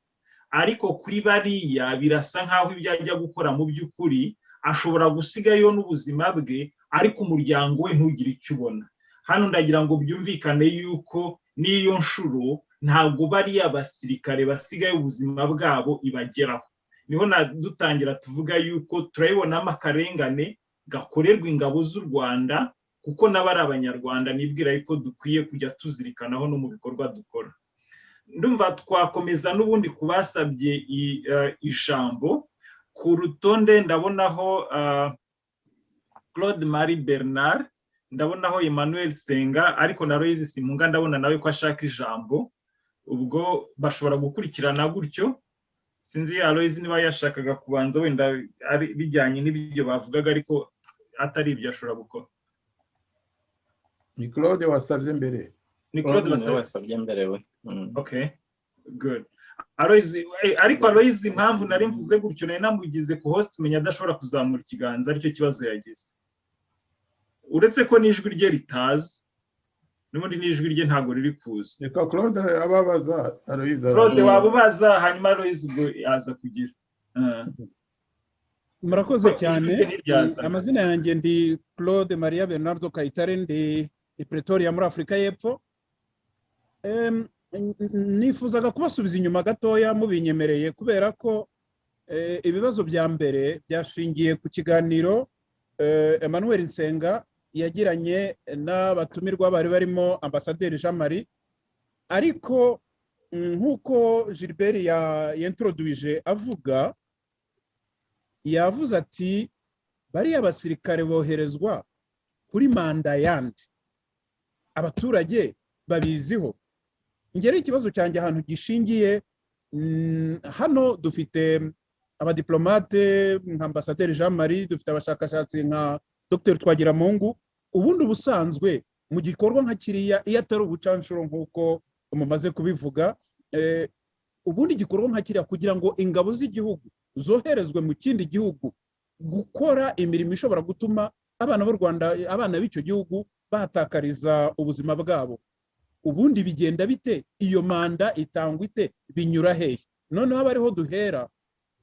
ariko kuri bariya birasa nk'aho ibyo ajya gukora mu by'ukuri ashobora gusigayo n'ubuzima bwe, ariko umuryango we ntugire icyo ubona. Hano ndagira ngo byumvikane yuko n'iyo nshuro ntabwo bariya abasirikare basigaye ubuzima bwabo ibageraho. Niho dutangira tuvuga yuko turabibonamo akarengane gakorerwa ingabo z'u Rwanda, kuko nabo ari Abanyarwanda. Nibwira yuko dukwiye kujya tuzirikanaho no mu bikorwa dukora. Ndumva twakomeza n'ubundi kubasabye ijambo. Ku rutonde ndabonaho Claude Marie Bernard, ndabonaho Emmanuel Senga, ariko na Loise Simunga ndabona nawe ko ashaka ijambo. Ubwo bashobora gukurikirana gutyo. Sinzi ya Loise niba yashakaga kubanza, wenda ari bijyanye n'ibyo bavugaga, ariko atari ibyo ashobora gukora. Ni Claude wasabye mbere. Ni Claude wasabye mbere we. Okay, good. Aloise, ariko Aloise impamvu nari mvuze gutyo nari namugize ku host menya adashobora kuzamura ikiganza, aricyo kibazo yagize. Uretse ko n'ijwi rye ritazi, n'ubundi n'ijwi rye ntabwo riri kuza. Reka Claude ababaza Aloise. Claude wabubaza, hanyuma Aloise ubwo yaza kugira. Murakoze cyane. Amazina yanjye ndi Claude Maria Bernardo Kayitare, ndi i Pretoria muri Afurika y'Epfo. Nifuzaga kubasubiza inyuma gatoya mubinyemereye, kubera ko ibibazo bya mbere byashingiye ku kiganiro Emmanuel Nsenga yagiranye n'abatumirwa bari barimo ambasaderi Jean Marie. Ariko nk'uko Gilbert yintroduije avuga, yavuze ati bariya abasirikare boherezwa kuri manda yandi, abaturage babiziho. Ngere ikibazo cyanjye ahantu gishingiye, hano dufite abadiplomate nka ambasaderi Jean Marie, dufite abashakashatsi nka Dr Twagiramungu. Ubundi ubusanzwe mu gikorwa nka kiriya, iyo atari ubucanshuro nk'uko mumaze kubivuga, ubundi gikorwa nka kiriya kugira ngo ingabo z'igihugu zoherezwe mu kindi gihugu gukora imirimo ishobora gutuma abana b'u Rwanda, abana b'icyo gihugu batakariza ubuzima bwabo, ubundi bigenda bite? Iyo manda itangwa ite? Binyura hehe? Noneho abariho duhera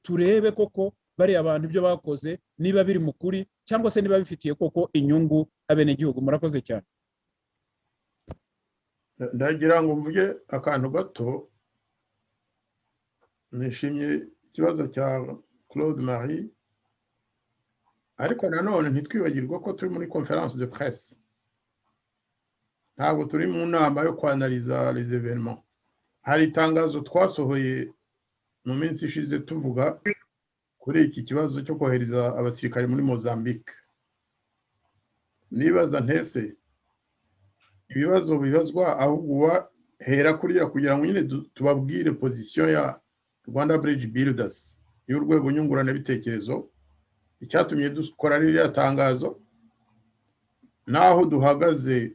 turebe koko bari abantu ibyo bakoze niba biri mu kuri, cyangwa se niba bifitiye koko inyungu abene gihugu. Murakoze cyane. ndagira ngo mvuge akantu gato. Nishimiye ikibazo cya Claude Marie, ariko nanone ntitwibagirwe ko turi muri conference de presse, ntabwo turi mu nama yo kwanaliza les événements. Hari itangazo twasohoye mu minsi ishize tuvuga kuri iki kibazo cyo kohereza abasirikare muri Mozambique. Nibaza ntese ibibazo bibazwa ahubwo hera kuriya kugira ngo nyine tubabwire position ya Rwanda Bridge Builders y'urwego nyungurana bitekerezo icyatumye dukora ririya tangazo, naho duhagaze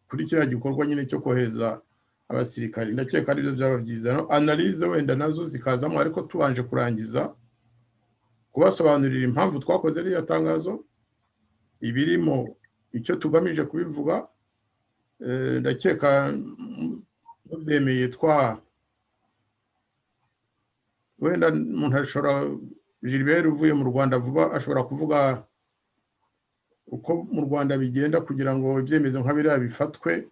kuri kiriya gikorwa nyine cyo kohereza abasirikare. Ndakeka ari byo byaba byiza, no analyse wenda nazo zikazamo, ariko tubanje kurangiza kubasobanurira impamvu twakoze ririya tangazo, ibirimo icyo tugamije kubivuga. Ndakeka mubyemeye wenda umuntu ashobora, Gilbert uvuye mu Rwanda vuba ashobora kuvuga uko mu Rwanda bigenda kugira ngo ibyemezo nka biriya bifatwe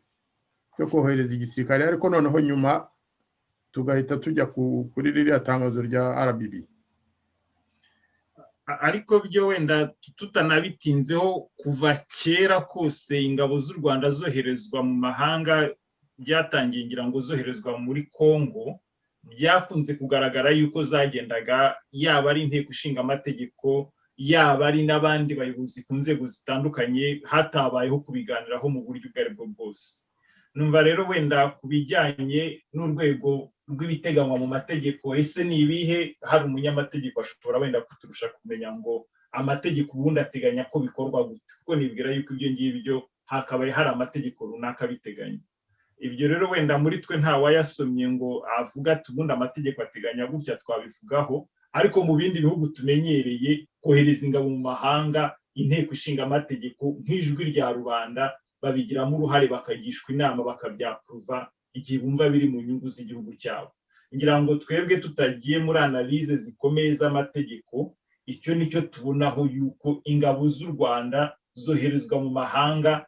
byo kohereza igisirikare, ariko noneho nyuma tugahita tujya kuri ririya tangazo rya RBB. Ariko byo wenda tutanabitinzeho, kuva kera kose ingabo z'u Rwanda zoherezwa mu mahanga, byatangiye ngira ngo zoherezwa muri Kongo, byakunze kugaragara yuko zagendaga yaba ari inteko ishinga amategeko, yaba ari n'abandi bayobozi ku nzego zitandukanye, hatabayeho kubiganiraho mu buryo ubwo aribwo bwose. Numva rero wenda ku bijyanye n'urwego rw'ibiteganywa mu mategeko, ese ni ibihe? Hari umunyamategeko ashobora wenda kuturusha kumenya ngo amategeko ubundi ateganya ko bikorwa gute, kuko nibwira yuko ibyo ngibyo hakabaye hari amategeko runaka biteganya. Ibyo rero wenda muri twe nta wayasomye ngo avuga ati ubundi amategeko ateganya gutya, twabivugaho. Ariko mu bindi bihugu tumenyereye kohereza ingabo mu mahanga, inteko ishinga amategeko nk'ijwi rya rubanda babigiramo uruhare, bakagishwa inama, bakabyapuruva igihe bumva biri mu nyungu z'igihugu cyabo. Ngira ngo twebwe tutagiye muri analyse zikomeye z'amategeko, icyo nicyo tubonaho yuko ingabo z'u Rwanda zoherezwa mu mahanga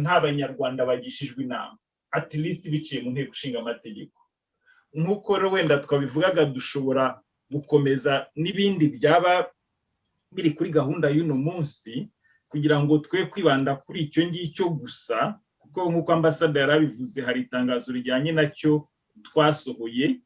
nta banyarwanda bagishijwe inama, at least biciye mu nteko ishinga amategeko. Nk'uko rero wenda twabivugaga, dushobora gukomeza n'ibindi byaba biri kuri gahunda y'uno munsi, kugira ngo twe kwibanda kuri icyo ngicyo gusa, kuko nk'uko ambasada yarabivuze hari itangazo rijyanye nacyo twasohoye,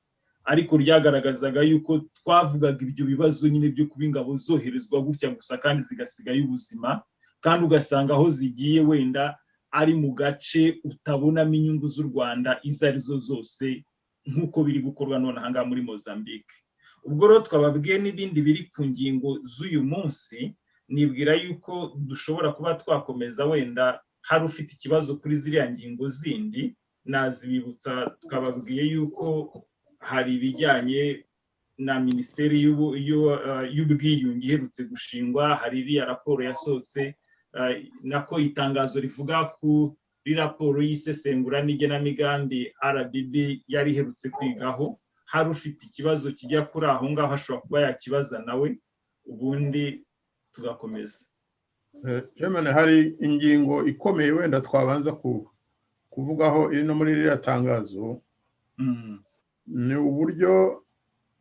ariko ryagaragazaga yuko twavugaga ibyo bibazo nyine byo kuba ingabo zoherezwa gutya gusa kandi zigasigayo ubuzima, kandi ugasanga aho zigiye wenda ari mu gace utabonamo inyungu z'u Rwanda izo arizo zose, nk'uko biri gukorwa none aha ngaha muri Mozambique. Ubwo rero twababwiye n'ibindi biri ku ngingo z'uyu munsi, nibwira yuko dushobora kuba twakomeza, wenda hari ufite ikibazo kuri ziriya ngingo zindi nazibibutsa. Twababwiye yuko hari ibijyanye na Minisiteri y'Ubwiyunge iherutse gushingwa, hari iriya raporo yasohotse, nako itangazo rivuga kuri raporo y'isesengura n'igenamigambi RBB yari iherutse kwigaho. Hari ufite ikibazo kijya kuri aho ngaho ashobora kuba yakibaza nawe, ubundi tugakomeza. Hari ingingo ikomeye wenda twabanza kuvugaho iri no muri ririya tangazo, ni uburyo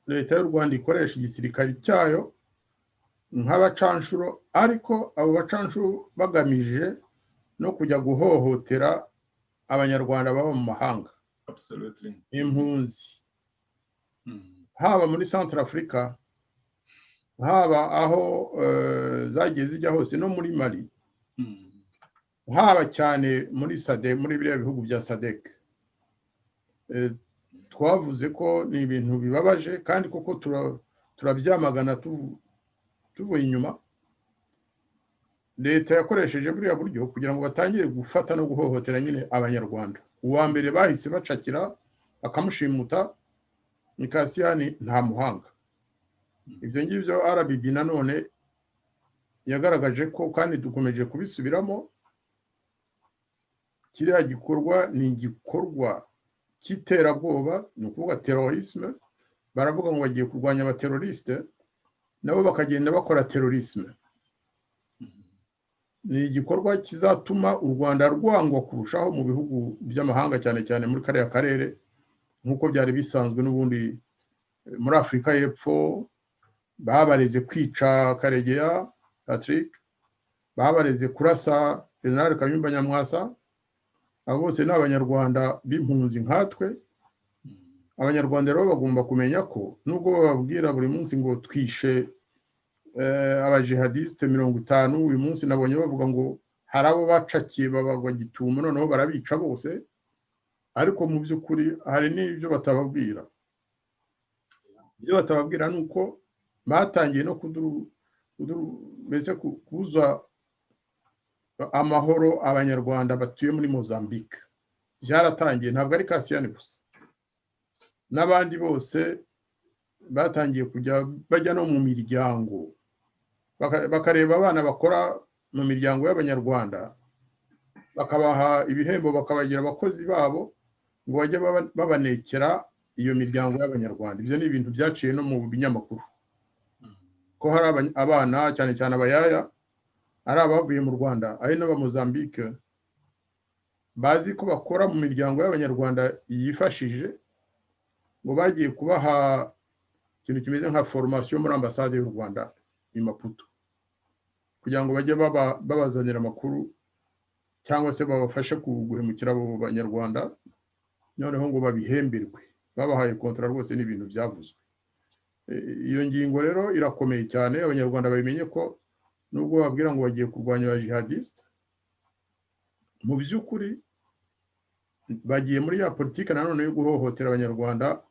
leta y'u Rwanda ikoresha igisirikare cyayo nk'abacanshuro, ariko abo bacanshuro bagamije no kujya guhohotera abanyarwanda baba mu mahanga, impunzi, haba muri Central Africa, haba aho zagiye zijya hose, no muri Mali, haba cyane muri SADC, muri biriya bihugu bya SADC. Twavuze ko ni ibintu bibabaje, kandi koko turabyamagana tuvuye inyuma. Leta yakoresheje buriya buryo kugira ngo batangire gufata no guhohotera nyine abanyarwanda. Uwa mbere bahise bacakira bakamushimuta ni Kasiyani Ntamuhanga. Ibyo ngibyo RBB nanone yagaragaje ko, kandi dukomeje kubisubiramo, kiriya gikorwa ni igikorwa cy'iterabwoba, ni ukuvuga terorisme. Baravuga ngo bagiye kurwanya abateroriste, nabo bakagenda bakora terorisme. ni igikorwa kizatuma u Rwanda rwangwa kurushaho mu bihugu by'amahanga cyane cyane muri kariya karere nk'uko byari bisanzwe n'ubundi muri Afurika y'Epfo babareze kwica Karegeya Patrick, babareze kurasa General Kayumba Nyamwasa. Abo bose ni abanyarwanda b'impunzi nkatwe. Abanyarwanda rero bagomba kumenya ko nubwo bababwira buri munsi ngo twishe abajihadiste 50, uyu munsi nabonye bavuga ngo hari abo bacakiye babagwa Gitumo noneho barabica bose, ariko mu by'ukuri hari n'ibyo batababwira. Ibyo batababwira ni uko batangiye no mbese kubuza amahoro abanyarwanda batuye muri Mozambique. Byaratangiye, ntabwo ari Kasiyani gusa, n'abandi bose batangiye kujya bajya no mu miryango bakareba abana bakora mu miryango y'abanyarwanda, bakabaha ibihembo, bakabagira abakozi babo ngo bajye babanekera iyo miryango y'abanyarwanda. Ibyo ni ibintu byaciye no mu binyamakuru ko hari abana cyane cyane abayaya ari abavuye mu Rwanda ari n'aba Mozambique bazi ko bakora mu miryango y'abanyarwanda yifashije, ngo bagiye kubaha ikintu kimeze nka formation muri ambasade y'u Rwanda i Maputo kugira ngo bajye babazanira amakuru cyangwa se babafashe guhemukira abo banyarwanda, noneho ngo babihemberwe, babahaye kontra rwose n'ibintu byavuzwe. Iyo ngingo rero irakomeye cyane, abanyarwanda babimenye ko nubwo babwira ngo bagiye kurwanya aba jihadiste, mu by'ukuri bagiye muri ya politike nanone yo guhohotera abanyarwanda,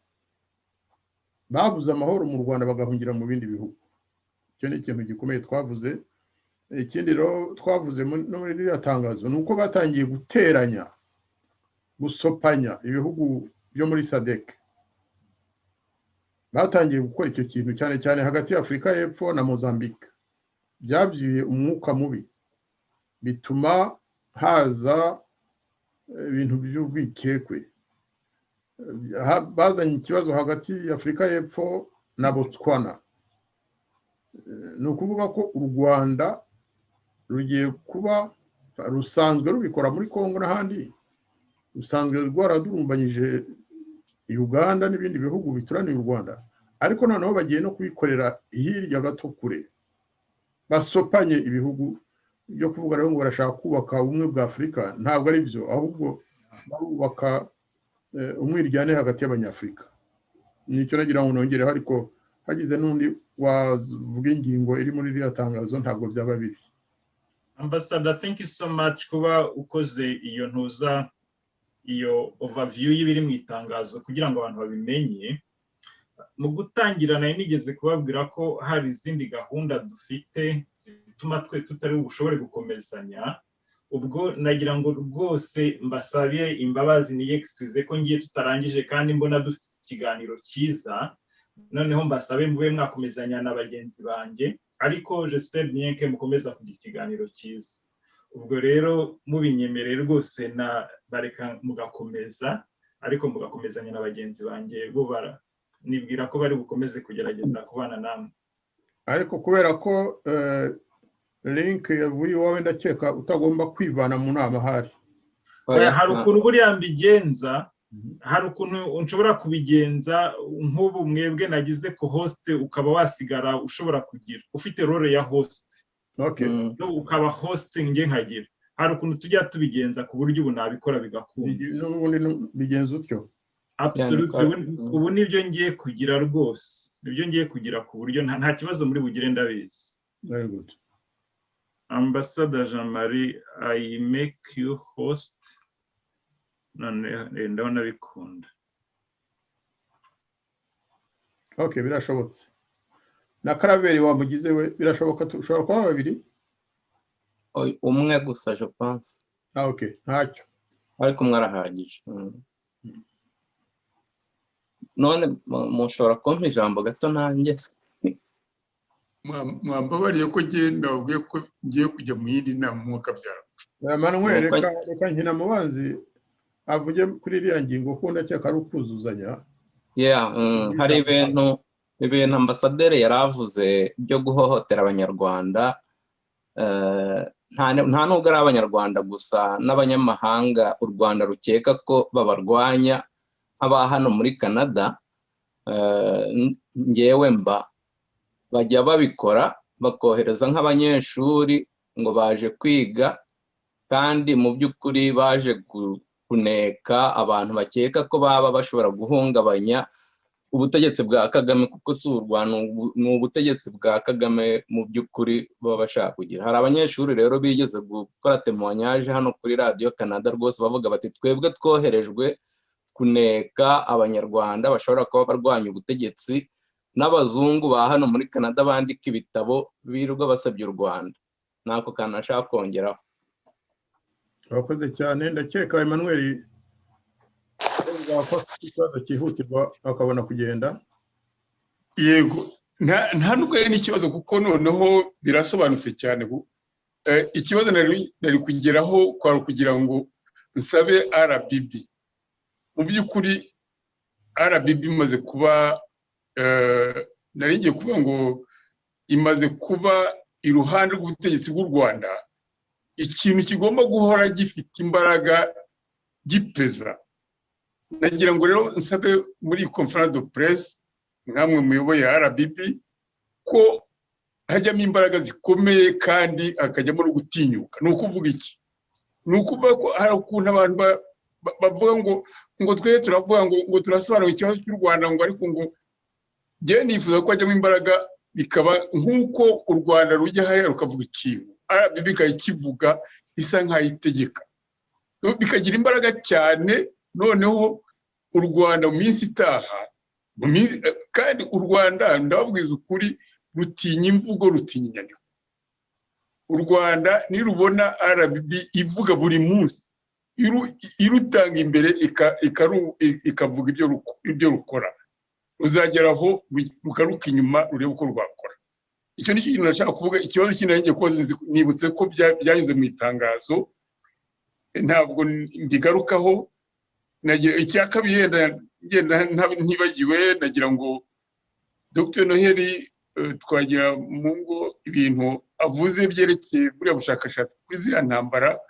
babuze amahoro mu Rwanda bagahungira mu bindi bihugu. Icyo ni ikintu gikomeye twavuze. Ikindi rero twavuze no muri iriya tangazo ni uko batangiye guteranya, gusopanya ibihugu byo muri SADC. Batangiye gukora icyo kintu cyane cyane hagati ya Afurika y'Epfo na Mozambique. Byabyuye umwuka mubi, bituma haza ibintu by'ubwikekwe. Bazanye ikibazo hagati ya Afurika y'Epfo na Botswana. Ni ukuvuga ko u Rwanda rugiye kuba rusanzwe rubikora muri Kongo n'ahandi, rusanzwe rwaradurumbanyije Uganda n'ibindi bihugu bituraniye u Rwanda, ariko noneho bagiye no kubikorera hirya gato kure. Basopanye ibihugu byo kuvuga rero ngo barashaka kubaka ubumwe bwa Afurika, ntabwo ari byo, ahubwo barubaka umwiryane hagati y'abanyafurika. Nicyo nagira ngo nongereho, ariko hagize n'undi wavuga ingingo iri muri iriya tangazo ntabwo byaba bibi. Ambassador, thank you so much kuba ukoze iyo ntuza, iyo overview y'ibiri mu itangazo kugira ngo abantu babimenye. Mu gutangira nayo nigeze kubabwira ko hari izindi gahunda dufite zituma twese tutari bushobore gukomezanya. Ubwo nagira ngo rwose mbasabiye imbabazi, ni excuse ko ngiye tutarangije kandi mbona dufite ikiganiro cyiza, noneho mbasabe mube mwakomezanya na bagenzi banjye, ariko j'espère bien que mukomeza kugira ikiganiro cyiza. Ubwo rero mubinyemerere rwose na bareka mugakomeza, ariko mugakomezanya na bagenzi banjye bo nibwira ko bari bukomeze kugerageza kubana namwe. Ariko kubera ko link yavuye iwawe ndakeka utagomba kwivana mu nama hari. Hari ukuntu buriya mbigenza, hari ukuntu nshobora kubigenza nk'ubu mwebwe nagize ko host ukaba wasigara ushobora kugira ufite role ya host. Okay. No ukaba hosting nge nkagira. Hari ukuntu tujya tubigenza ku buryo ubu nabikora bigakunda. N'ubundi bigenza utyo. Absolutely. Ubu nibyo ngiye kugira rwose. Nibyo ngiye kugira ku buryo nta kibazo muri bugire ndabizi. Very good. Ambassador Jean-Marie, I make you host. None ndabona bikunda. Okay, birashobotse. Na Karaveri wamugize we birashoboka tushobora kuba babiri? Umwe gusa je pense. Okay, ntacyo. Ariko mwarahagije. None mushobora kumpa ijambo gato nanjye. Mwambabariye ko genda ubwiye ko ngiye kujya mu yindi nama mwuka byara. Manuel reka nkina mubanzi avuge kuri iriya ngingo ko ndakeka ari ukuzuzanya. Hari ibintu ambasaderi yaravuze byo guhohotera abanyarwanda nta nubwo ari abanyarwanda gusa n'abanyamahanga u Rwanda rukeka ko babarwanya nk'aba hano muri Canada, ngewe bajya babikora bakohereza nk'abanyeshuri ngo baje kwiga, kandi mu by'ukuri baje kuneka abantu bakeka ko baba bashobora guhungabanya ubutegetsi bwa Kagame, kuko si u Rwanda ni ubutegetsi bwa Kagame mu by'ukuri baba bashaka kugira. Hari abanyeshuri rero bigeze gukora témoignage hano kuri Radio Canada rwose bavuga bati twebwe twoherejwe kuneka abanyarwanda bashobora kuba barwanya ubutegetsi, n'abazungu ba hano muri Canada bandika ibitabo birirwa basabye u Rwanda. Nako kana nashaka kongeraho. Urakoze cyane, ndakeka Emmanuel ikibazo cyihutirwa akabona kugenda. Yego, nta nubwo ari n'ikibazo kuko noneho birasobanutse cyane. Ikibazo nari kugeraho kwari kugira ngo nsabe RBB. Mu by'ukuri RBB imaze kuba nari ngiye kuvuga ngo imaze kuba iruhande rw'ubutegetsi bw'u Rwanda, ikintu kigomba guhora gifite imbaraga gipeza. Nagira ngo rero nsabe muri conference de presse nkamwe muyoboye RBB ko hajyamo imbaraga zikomeye kandi akajyamo no gutinyuka. Ni ukuvuga iki? Ni ukuvuga ko hari ukuntu abantu bavuga ngo twe turavuga ngo turasobanura ikibazo cy'u Rwanda, ngo ariko ngo je nifuza ko hajyamo imbaraga bikaba nk'uko u Rwanda rujya hariya rukavuga ikintu, RBB ikakivuga isa nk'ayitegeka, bikagira imbaraga cyane. Noneho u Rwanda mu minsi itaha, kandi u Rwanda ndababwiza ukuri rutinya imvugo, rutinya inyandiko. U Rwanda nirubona RBB ivuga buri munsi, irutanga imbere ikavuga ibyo rukora, ruzageraho rugaruka inyuma rurebe uko rwakora. Icyo ni ikintu nashaka kuvuga. Ikibazo kinangiye koze nibutse ko byanyuze mu itangazo, ntabwo ndigarukaho. Nagira icya kabiri ntibagiwe, nagira ngo Dr. Noheli twagira mu ngo ibintu avuze byerekeye buriya bushakashatsi kuri ziriya ntambara,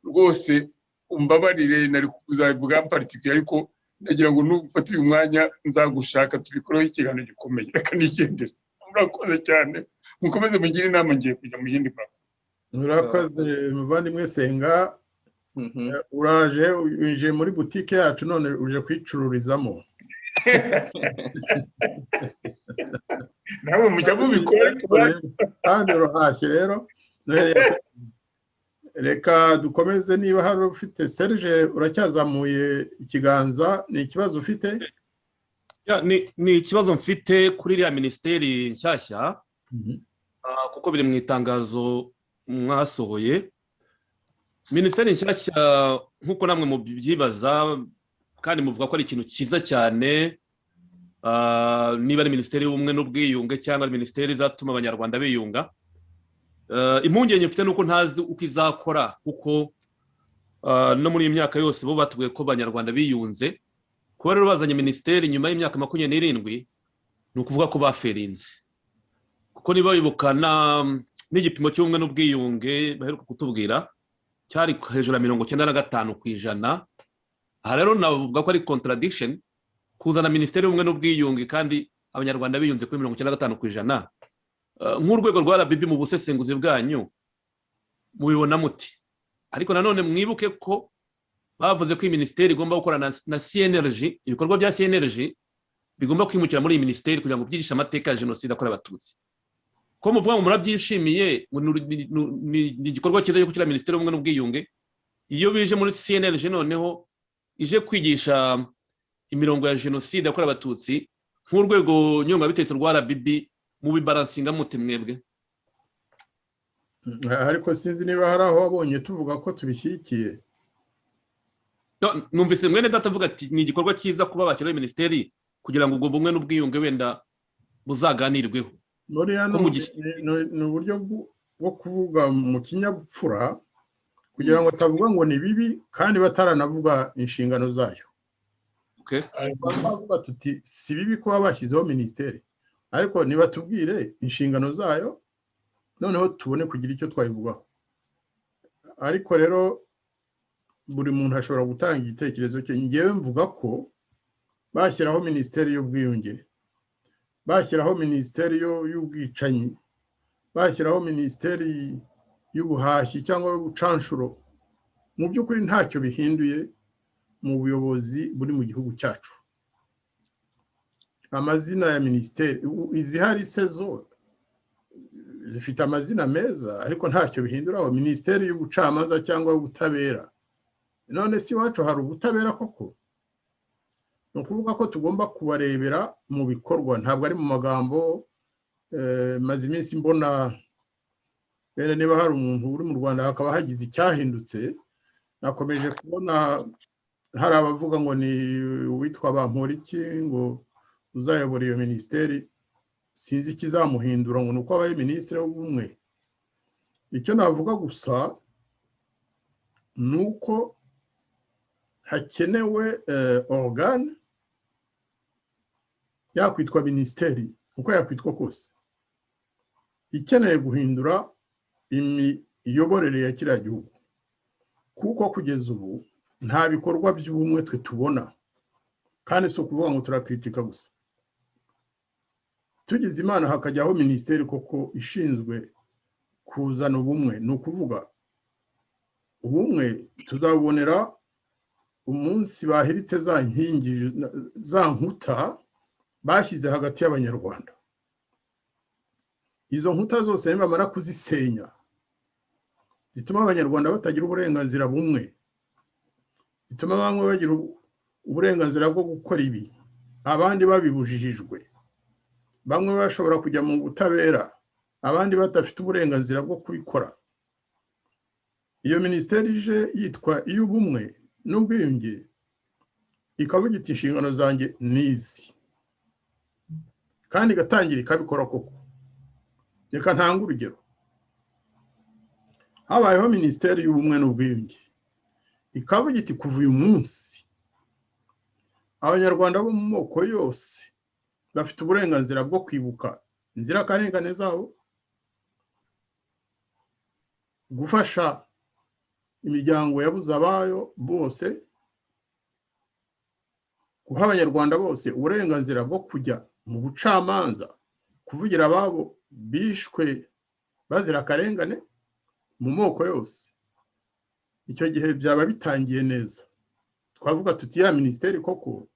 rwose umbabarire nari kuzabivuga particulier, ariko nagira ngo nufate uyu mwanya nzagushaka tubikoreho ikiganiro gikomeye. Reka nigendere. Murakoze cyane, mukomeze mugire inama, ngiye kujya mu yindi mpaka. Murakoze muvandimwe Senga. Uraje winjiye muri butike yacu none uje kwicururizamo. Nawe mujya mubikora kandi urahashye rero. Reka dukomeze, niba hari ufite. Serge uracyazamuye ikiganza, ni ikibazo ufite? Ni ikibazo mfite kuri iriya minisiteri nshyashya, kuko biri mu itangazo mwasohoye. Minisiteri nshyashya nk'uko namwe mubyibaza kandi muvuga ko ari ikintu cyiza cyane, niba ari minisiteri y'ubumwe n'ubwiyunge cyangwa ari minisiteri izatuma abanyarwanda biyunga. Impungenge mfite nuko ntazi uko izakora, kuko no muri iyi myaka yose bo batubwiye ko abanyarwanda biyunze. Kuba rero bazanye minisiteri nyuma y'imyaka 27 ni ukuvuga ko baferinze, kuko niba bibukana n'igipimo cy'ubumwe n'ubwiyunge baheruka kutubwira cyari hejuru ya 95%. Aha rero navuga ko ari contradiction kuzana minisiteri y'ubumwe n'ubwiyunge kandi abanyarwanda biyunze kuri 95%. Nk'urwego rwa RBB mu busesenguzi bwanyu mubibona muti? Ariko nanone mwibuke ko bavuze ko iyi minisiteri igomba gukorana na CNRG, ibikorwa bya CNRG bigomba kwimukira muri iyi minisiteri kugira ngo byigishe amateka ya jenoside yakorewe abatutsi. Ko muvuga ngo murabyishimiye, ni igikorwa cyiza cyo gushyira minisiteri y'ubumwe n'ubwiyunge, iyo bije muri CNRG noneho ije kwigisha imirongo ya jenoside yakorewe abatutsi, nk'urwego nyungabitekerezo rwa RBB mubibaransinga mute mwebwe? Ariko sinzi niba hari aho wabonye tuvuga ko tubishyigikiye. Numvise mwene data avuga ati ni igikorwa cyiza kuba bakiriye minisiteri kugira ngo ubwo bumwe n'ubwiyunge wenda buzaganirweho. Ni uburyo bwo kuvuga mu kinyabupfura kugira ngo atavuga ngo ni bibi kandi bataranavuga inshingano zayo. Bavuga tuti si bibi kuba bashyizeho minisiteri, ariko niba tubwire inshingano zayo noneho tubone kugira icyo twayivugaho. ariko rero buri muntu ashobora gutanga igitekerezo cye. Ngewe mvuga ko bashyiraho minisiteri y'ubwiyunge, bashyiraho minisiteri y'ubwicanyi, bashyiraho minisiteri y'ubuhashyi cyangwa y'ubucanshuro, mu by'ukuri ntacyo bihinduye mu buyobozi buri mu gihugu cyacu. Amazina ya minisiteri izihari se zo zifite amazina meza, ariko ntacyo bihinduraho. Minisiteri y'ubucamanza cyangwa y'ubutabera, none si iwacu hari ubutabera koko? Ni ukuvuga ko tugomba kubarebera mu bikorwa, ntabwo ari mu magambo. Maze iminsi mbona niba hari umuntu uri mu Rwanda hakaba hagize icyahindutse, nakomeje kubona hari abavuga ngo ni uwitwa Bamporiki ngo uzayobora iyo minisiteri, sinzi ikizamuhindura ngo nuko abaye minisitiri w'ubumwe. Icyo navuga gusa nuko hakenewe organe yakwitwa minisiteri, uko yakwitwa kose, ikeneye guhindura imiyoborere ya kiriya gihugu, kuko kugeza ubu nta bikorwa by'ubumwe twe tubona, kandi si ukuvuga ngo turakritika gusa. Tugize Imana hakajyaho minisiteri koko ishinzwe kuzana ubumwe, ni ukuvuga ubumwe tuzabonera umunsi bahiritse za nkingi za nkuta bashyize hagati y'abanyarwanda. Izo nkuta zose nibamara kuzisenya zituma abanyarwanda batagira uburenganzira bumwe, zituma bamwe bagira uburenganzira bwo gukora ibi, abandi babibujijwe, bamwe bashobora kujya mu butabera, abandi badafite uburenganzira bwo kubikora. Iyo minisiteri ije yitwa iy'ubumwe n'ubwiyunge, ikavuga iti inshingano zanjye nizi, kandi igatangira ikabikora koko. Reka ntanga urugero. Habayeho minisiteri y'ubumwe n'ubwiyunge, ikavuga iti kuva uyu munsi abanyarwanda bo mu moko yose bafite uburenganzira bwo kwibuka inzirakarengane zabo, gufasha imiryango yabuze abayo bose, guha abanyarwanda bose uburenganzira bwo kujya mu bucamanza kuvugira ababo bishwe bazira akarengane mu moko yose. Icyo gihe byaba bitangiye neza, twavuga tuti ya minisiteri koko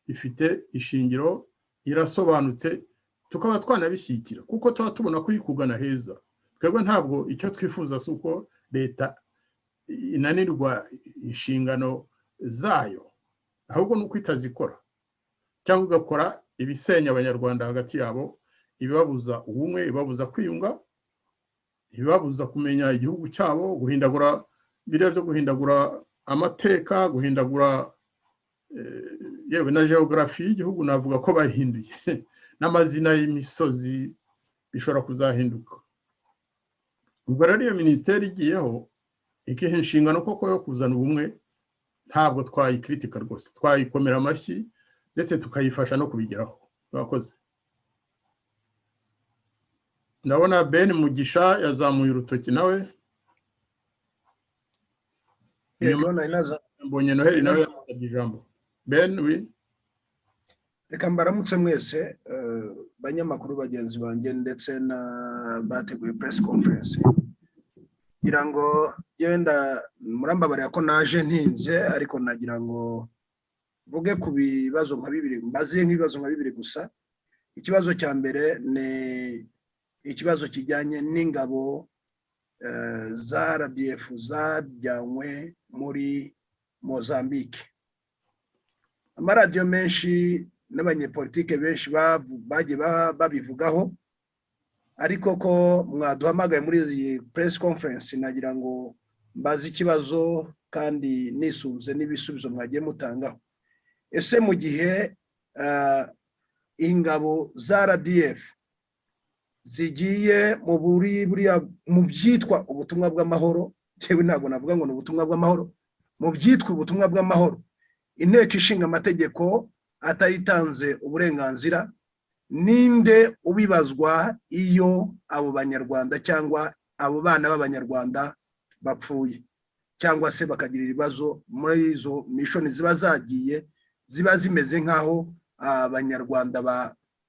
ifite ishingiro, irasobanutse, tukaba twanabishyikira, kuko tuba tubona kuyikugana heza. Twebwe ntabwo icyo twifuza si uko leta inanirwa inshingano zayo, ahubwo ni uko itazikora cyangwa igakora ibisenya abanyarwanda hagati yabo, ibibabuza ubumwe, ibibabuza kwiyunga, ibibabuza kumenya igihugu cyabo, guhindagura biriya byo guhindagura amateka, guhindagura yewe na geography y'igihugu navuga ko bahinduye n'amazina y'imisozi bishobora kuzahinduka. Ubwo rero iyo minisiteri igiyeho ikiha inshingano koko yo kuzana ubumwe, ntabwo twayikritika rwose, twayikomera amashyi ndetse tukayifasha no kubigeraho. Murakoze. Ndabona Ben Mugisha yazamuye urutoki nawe. Mbonye Noheli nawe yasabye ijambo. Ben, oui. Reka mbaramutse mwese banyamakuru bagenzi banjye ndetse na bateguye press conference. Ngira ngo yenda murambabarira ko naje ntinze, ariko nagira ngo vuge ku bibazo nka bibiri, mbaziye nk'ibibazo nka bibiri gusa. Ikibazo cya mbere ni ikibazo kijyanye n'ingabo za RDF zajyanywe muri Mozambique. Amaradiyo menshi n'abanyepolitike benshi bagiye babivugaho, ariko ko mwaduhamagaye muri iyi press conference nagira ngo mbaze ikibazo kandi nisunze n'ibisubizo mwagiye mutangaho. Ese mu gihe ingabo za RDF zigiye mu byitwa ubutumwa bw'amahoro, yewe ntabwo navuga ngo ni ubutumwa bw'amahoro, mu byitwa ubutumwa bw'amahoro, inteko ishinga amategeko atayitanze uburenganzira, ninde ubibazwa iyo abo banyarwanda cyangwa abo bana b'abanyarwanda bapfuye cyangwa se bakagira ibibazo muri izo mission ziba zagiye ziba zimeze nk'aho abanyarwanda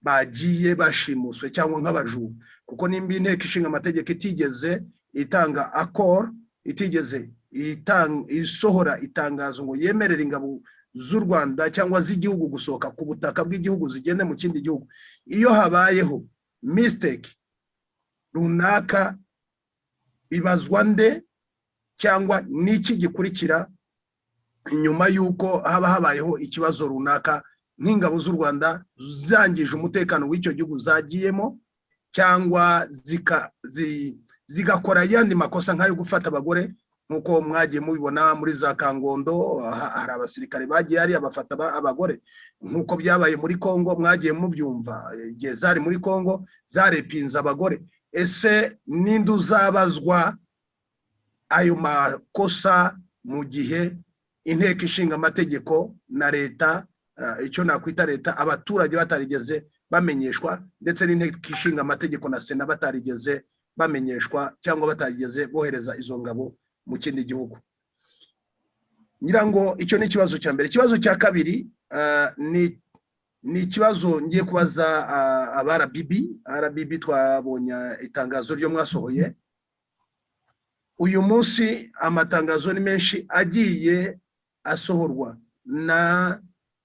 bagiye bashimuswe cyangwa nk'abajura kuko nimba inteko ishinga amategeko itigeze itanga accord itigeze isohora itangazo ngo yemerere ingabo z'u Rwanda cyangwa z'igihugu gusohoka ku butaka bw'igihugu zigende mu kindi gihugu iyo habayeho mistake runaka bibazwa nde cyangwa n'iki gikurikira inyuma y'uko haba habayeho ikibazo runaka nk'ingabo z'u Rwanda zangije umutekano w'icyo gihugu zagiyemo cyangwa zigakora yandi makosa nk'ayo gufata abagore nk'uko mwagiye mubibona muri za Kangondo hari abasirikare bagiye hari abafata abagore nk'uko byabaye muri Kongo mwagiye mubyumva igihe zari muri Kongo zarepinze abagore ese ninde uzabazwa ayo makosa mu gihe inteko ishinga amategeko na leta icyo nakwita leta abaturage batarigeze bamenyeshwa ndetse n'inteko ishinga amategeko na sena batarigeze bamenyeshwa cyangwa batarigeze bohereza izo ngabo mu kindi gihugu ngira ngo icyo ni ikibazo cya mbere ikibazo cya kabiri ni ikibazo ngiye kubaza RBB twabonye itangazo ryo mwasohoye uyu munsi amatangazo ni menshi agiye asohorwa na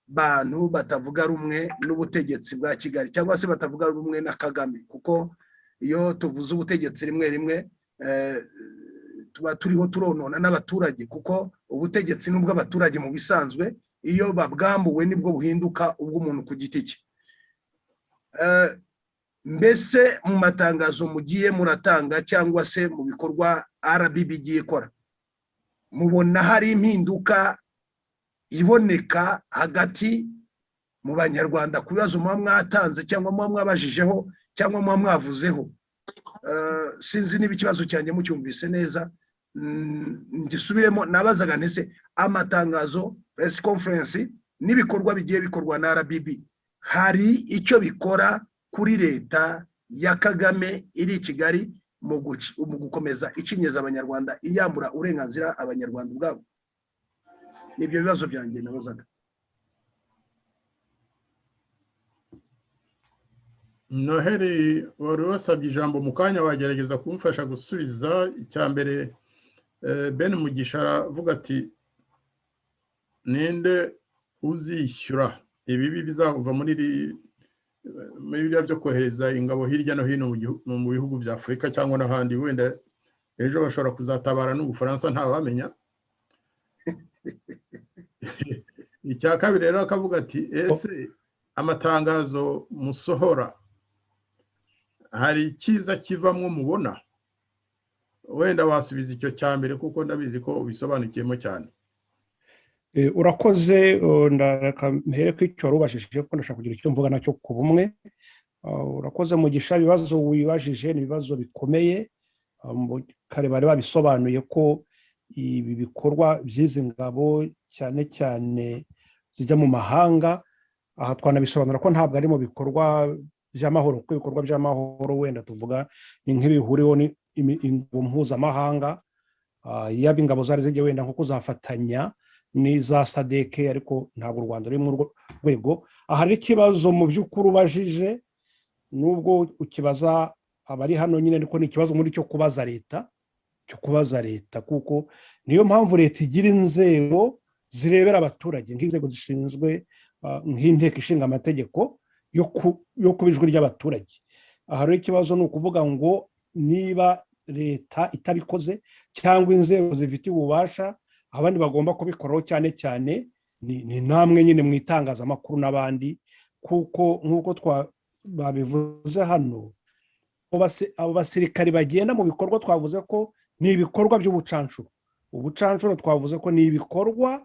bantu batavuga rumwe n'ubutegetsi bwa Kigali cyangwa se batavuga rumwe na Kagame kuko iyo tuvuze ubutegetsi rimwe tuba turiho turonona n'abaturage kuko ubutegetsi n'ubwo abaturage mu bisanzwe iyo babwambuwe nibwo buhinduka ubw'umuntu ku giti cye mbese mu matangazo mugiye muratanga cyangwa se mu bikorwa RBB igiye ikora mubona hari impinduka iboneka hagati mu banyarwanda ku bibazo muba mwatanze cyangwa muba mwabashijeho cyangwa muba mwavuzeho sinzi niba ikibazo cyanjye mucyumvise neza ngisubiremo nabazaga ntese amatangazo press conference n'ibikorwa bigiye bikorwa na RBB hari icyo bikora kuri leta ya Kagame iri i Kigali mu gukomeza ikinyeza abanyarwanda iyambura uburenganzira abanyarwanda ubwabo nibyo bibazo byanjye nabazaga Noheli wari wasabye ijambo mu kanya wagerageza kumfasha gusubiza icya mbere Ben Mugisha aravuga ati ninde uzishyura ibibi bizava muri biriya byo kohereza ingabo hirya no hino mu bihugu bya Afurika cyangwa n'ahandi wenda ejo bashobora kuzatabara n'Ubufaransa ntawamenya icya kabiri rero akavuga ati ese amatangazo musohora hari icyiza kivamwo mubona wenda wasubiza icyo cya mbere kuko ndabizi ko ubisobanukiyemo cyane urakoze ndahere ko icyo warubashije ko ndashaka kugira icyo mvuga nacyo ku bumwe urakoze Mugisha ibibazo wibajije ni ibibazo bikomeye kare bari babisobanuye ko ibi bikorwa by'izi ngabo cyane cyane zijya mu mahanga aha twanabisobanura ko ntabwo ari mu bikorwa by'amahoro kuko ibikorwa by'amahoro wenda tuvuga ni nk'ibihuriweho n'ingabo mpuzamahanga yaba ingabo zari zigiye wenda nko kuzafatanya n'iza sadeke ariko ntabwo u Rwanda ruri mu rwego aha ari ikibazo mu by'ukuri ubajije nubwo ukibaza abari hano nyine ariko ni ikibazo muri cyo kubaza leta kuko niyo mpamvu leta igira inzego zirebera abaturage nk'inzego zishinzwe nk'inteko ishinga amategeko yo kuba ijwi ry'abaturage aha rero ikibazo ni ukuvuga ngo niba leta itabikoze cyangwa inzego zifite ububasha abandi bagomba kubikoraho cyane cyane ni namwe nyine mu itangazamakuru n'abandi kuko nk'uko babivuze hano abo basirikari bagenda mu bikorwa twavuze ko ni ibikorwa by'ubucanshuro ubucanshuro twavuze ko ni ibikorwa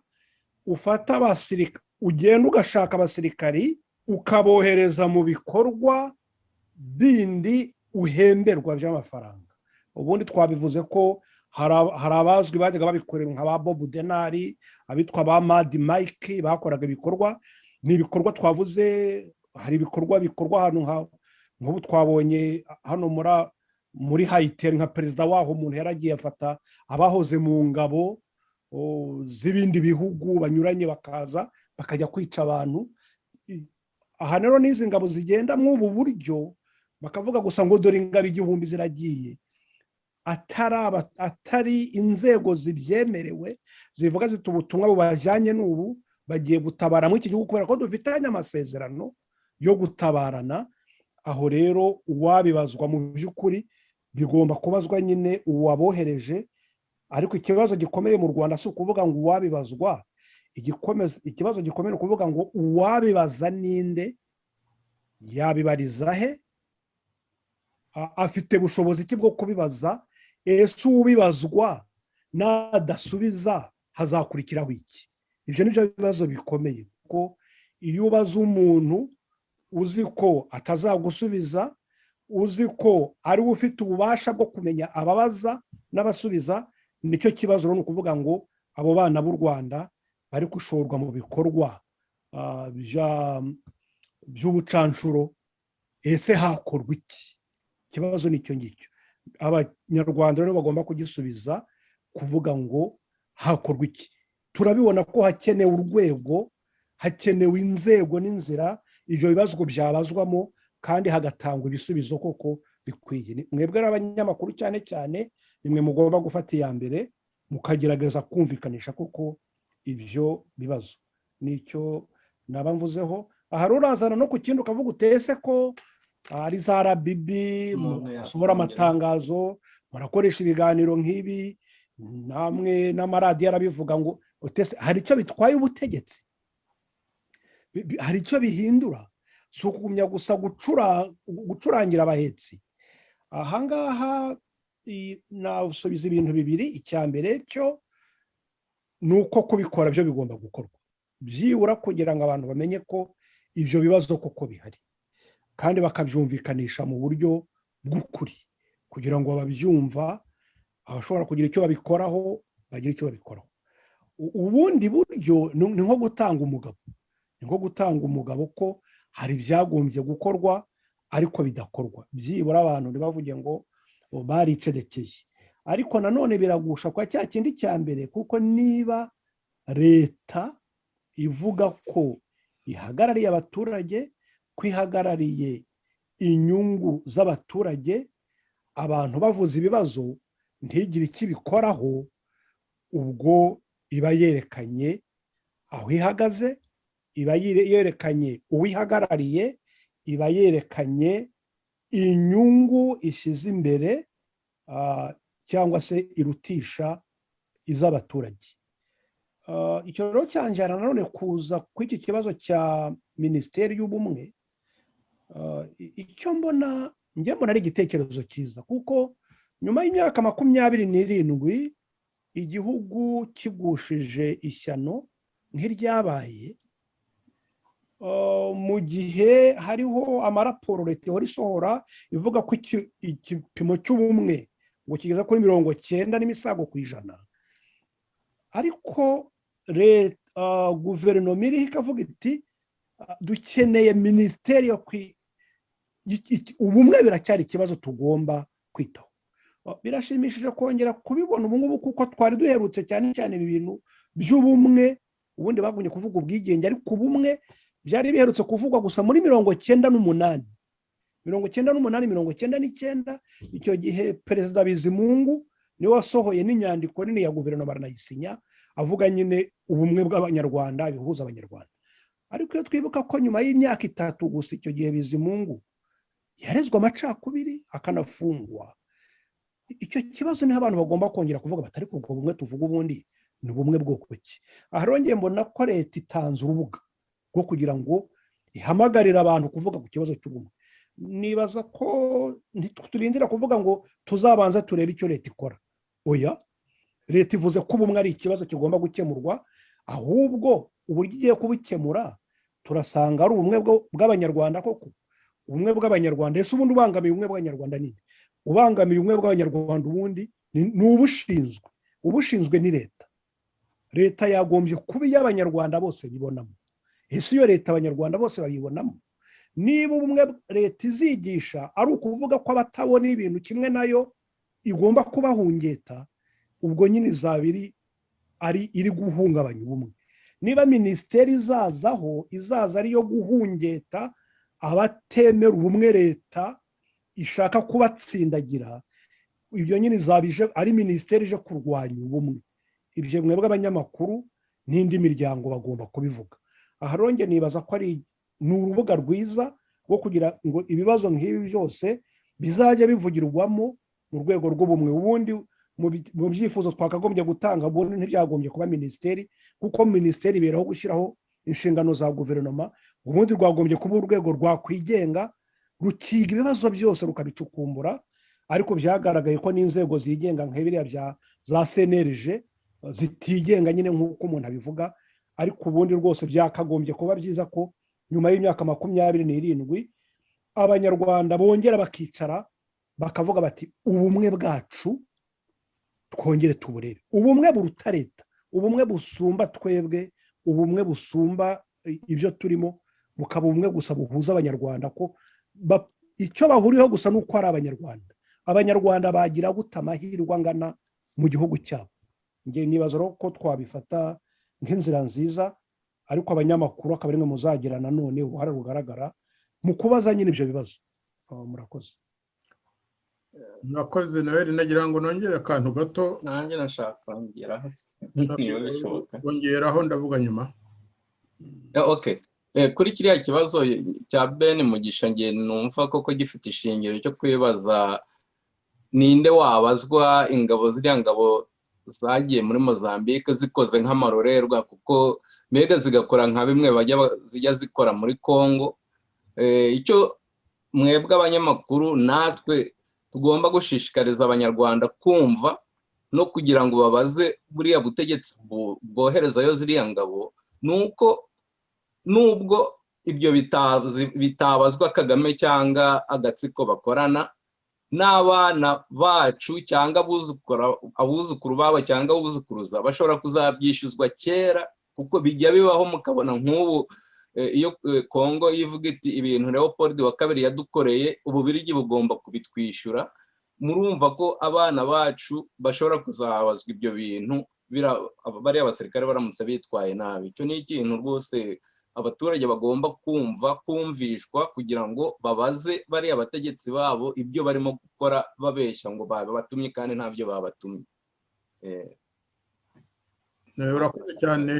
ufata abasirikari ugenda ugashaka abasirikari ukabohereza mu bikorwa bindi uhemberwa by'amafaranga ubundi twabivuze ko hari abazwi bajyaga babikorera nka ba Bob Denari abitwa ba Mad Mike bakoraga ibikorwa ni ibikorwa twavuze hari ibikorwa bikorwa hano nk'ubu twabonye hano muri Haiti nka perezida waho umuntu yaragiye afata abahoze mu ngabo z'ibindi bihugu banyuranye bakaza bakajya kwica abantu. Aha rero n'izi ngabo zigenda mw'ubu buryo bakavuga gusa ngo dore ingabo igihumbi ziragiye, atari inzego zibyemerewe zivuga ziti ubutumwa bubajyanye n'ubu bagiye gutabara muri iki gihugu kubera ko dufitanye amasezerano yo gutabarana. Aho rero uwabibazwa mu by'ukuri bigomba kubazwa nyine uwabohereje, ariko ikibazo gikomeye mu Rwanda si ukuvuga ngo uwabibazwa, ikibazo gikomeye ukuvuga ngo uwabibaza ninde, yabibariza he, afite bushobozi ki bwo kubibaza, ese ubibazwa nadasubiza hazakurikiraho iki? Ibyo nibyo bibazo bikomeye, kuko iyo ubaza umuntu uzi ko atazagusubiza, uzi ko ari we ufite ububasha bwo kumenya ababaza n'abasubiza, nicyo kibazo ni ukuvuga ngo abo bana b'u Rwanda bari gushorwa mu bikorwa by'ubucanshuro, ese hakorwa iki? Ikibazo nicyo ngicyo abanyarwanda rero bagomba kugisubiza, kuvuga ngo hakorwa iki. Turabibona ko hakenewe urwego, hakenewe inzego n'inzira ibyo bibazo byabazwamo, kandi hagatangwa ibisubizo koko bikwiye. Mwebwe ari abanyamakuru cyane cyane nimwe mugomba gufata iya mbere mukagerageza kumvikanisha koko ibyo bibazo. Nicyo naba mvuzeho. Aha rurazana no ku kindi ukavuga utese ko ari za RBB musohora amatangazo, murakoresha ibiganiro nk'ibi, namwe n'amaradiyo arabivuga ngo utese hari icyo bitwaye ubutegetsi, hari icyo bihindura, si ukugumya gusa gucurangira abahetsi. Ahangaha nasubiza ibintu bibiri. Icya mbere cyo ni uko kubikora byo bigomba gukorwa byibura kugira ngo abantu bamenye ko ibyo bibazo koko bihari, kandi bakabyumvikanisha mu buryo bw'ukuri kugira ngo ababyumva, abashobora kugira icyo babikoraho bagira icyo babikoraho. Ubundi buryo ni nko gutanga umugabo, ni nko gutanga umugabo ko hari ibyagombye gukorwa ariko bidakorwa, byibura abantu ntibavuge ngo baricedekeye. Ariko nanone biragusha kwa cya kindi cya mbere, kuko niba leta ivuga ko ihagarariye abaturage, ko ihagarariye inyungu z'abaturage, abantu bavuze ibibazo ntigire icyo ibikoraho, ubwo iba yerekanye aho ihagaze, iba yerekanye uwihagarariye, iba yerekanye inyungu ishyize imbere cyangwa se irutisha iz'abaturage. Icyo rero cyanjyana nanone kuza ku iki kibazo cya Minisiteri y'Ubumwe. Icyo mbona ari igitekerezo cyiza, kuko nyuma y'imyaka 27 igihugu kigushije ishyano nk'iryabaye, mu gihe hariho amaraporo leta ihora isohora ivuga ko igipimo cy'ubumwe ngo kigeza kuri 90%, ariko guverinoma iriho ikavuga iti dukeneye minisiteri yo ubumwe, biracyari ikibazo tugomba kwitaho. Birashimishije kongera kubibona ubu ngubu, kuko twari duherutse cyane cyane ibi bintu by'ubumwe, ubundi bagumye kuvuga ubwigenge, ariko ubumwe byari biherutse kuvugwa gusa muri 98, 99. Icyo gihe Perezida Bizimungu niwe wasohoye n'inyandiko nini ya guverinoma aranayisinya, avuga nyine ubumwe bw'abanyarwanda, bihuza abanyarwanda. Ariko iyo twibuka ko nyuma y'imyaka 3 gusa icyo gihe Bizimungu yarezwe amacakubiri akanafungwa, icyo kibazo niho abantu bagomba kongera kuvuga batari ku ubwo bumwe tuvuga ubundi ni ubumwe bwoko ki. Aha rongeye mbona ko leta itanze urubuga rwo kugira ngo ihamagarira abantu kuvuga ku kibazo cy'ubumwe. Nibaza ko turindira kuvuga ngo tuzabanza turebe icyo leta ikora. Oya, leta ivuze ko ubumwe ari ikibazo kigomba gukemurwa, ahubwo uburyo igiye kubikemura turasanga ari ubumwe bw'abanyarwanda koko. Ubumwe bw'abanyarwanda, ese ubundi ubangamiye ubumwe bw'abanyarwanda ni ubangamiye ubumwe bw'abanyarwanda, ubundi ni ubushinzwe ni leta. Leta yagombye kuba iy'abanyarwanda bose bibonamo. Ese iyo leta abanyarwanda bose bayibonamo, niba ubumwe leta izigisha ari ukuvuga ko abatabona ibintu kimwe nayo igomba kubahungeta, ubwo nyine izaba iri guhungabanya ubumwe. Niba minisiteri izazaho izaza ariyo guhungeta abatemera ubumwe leta ishaka kubatsindagira, ibyo nyine izaba ari minisiteri ije kurwanya ubumwe. Ibyo mwebwe abanyamakuru n'indi miryango bagomba kubivuga. Aha rongeye nibaza ko ni urubuga rwiza rwo kugira ngo ibibazo nk'ibi byose bizajya bivugirwamo mu rwego rw'ubumwe. Ubundi mu byifuzo twakagombye gutanga ubundi ntibyagombye kuba minisiteri, kuko minisiteri iberaho gushyiraho inshingano za guverinoma. Ubundi rwagombye kuba urwego rwakwigenga rukiga ibibazo byose rukabicukumbura, ariko byagaragaye ko n'inzego zigenga nk'ibiriya za CNLG zitigenga nyine nk'uko umuntu abivuga. Ariko ubundi rwose byakagombye kuba byiza ko nyuma y'imyaka 27 abanyarwanda bongera bakicara bakavuga bati ubumwe bwacu twongere tuburebe. Ubumwe buruta leta, ubumwe busumba twebwe, ubumwe busumba ibyo turimo, bukaba ubumwe gusa buhuza abanyarwanda, ko icyo bahuriyeho gusa nuko ari abanyarwanda. Abanyarwanda bagira gute amahirwe angana mu gihugu cyabo? Ngiye nibaza ko twabifata nk'inzira nziza, ariko abanyamakuru akaba rimwe muzagira nanone uruhare rugaragara mu kubaza nyine ibyo bibazo. Murakoze. Murakoze. Noel, nagira ngo nongere akantu gato. Nanjye nashaka kongeraho niba bishoboka. Bongeraho ndavuga nyuma. Okay. Kuri kiriya kibazo cya Ben Mugisha, ngiye numva koko gifite ishingiro cyo kwibaza ninde wabazwa ingabo ziriya ngabo zagiye muri Mozambique zikoze nk'amarorerwa, kuko mbega zigakora nka bimwe zijya zikora muri Congo. Icyo mwebwe abanyamakuru natwe tugomba gushishikariza abanyarwanda kumva no kugira ngo babaze buriya butegetsi bwoherezayo ziriya ngabo, nuko nubwo ibyo bitabazwa Kagame cyangwa agatsiko bakorana, n'abana bacu cyangwa abuzukuru babo cyangwa abuzukuruza bashobora kuzabyishyuzwa kera, kuko bijya bibaho mukabona nk'ubu iyo Kongo yivuga iti ibintu Leopold wa kabiri yadukoreye Ububirigi bugomba kubitwishyura. Murumva ko abana bacu bashobora kuzabazwa ibyo bintu bariya abasirikare baramutse bitwaye nabi. Icyo ni ikintu rwose abaturage bagomba kumvishwa kugira ngo babaze bariya abategetsi babo ibyo barimo gukora, babeshya ngo babatumye kandi ntabyo babatumye. Urakoze cyane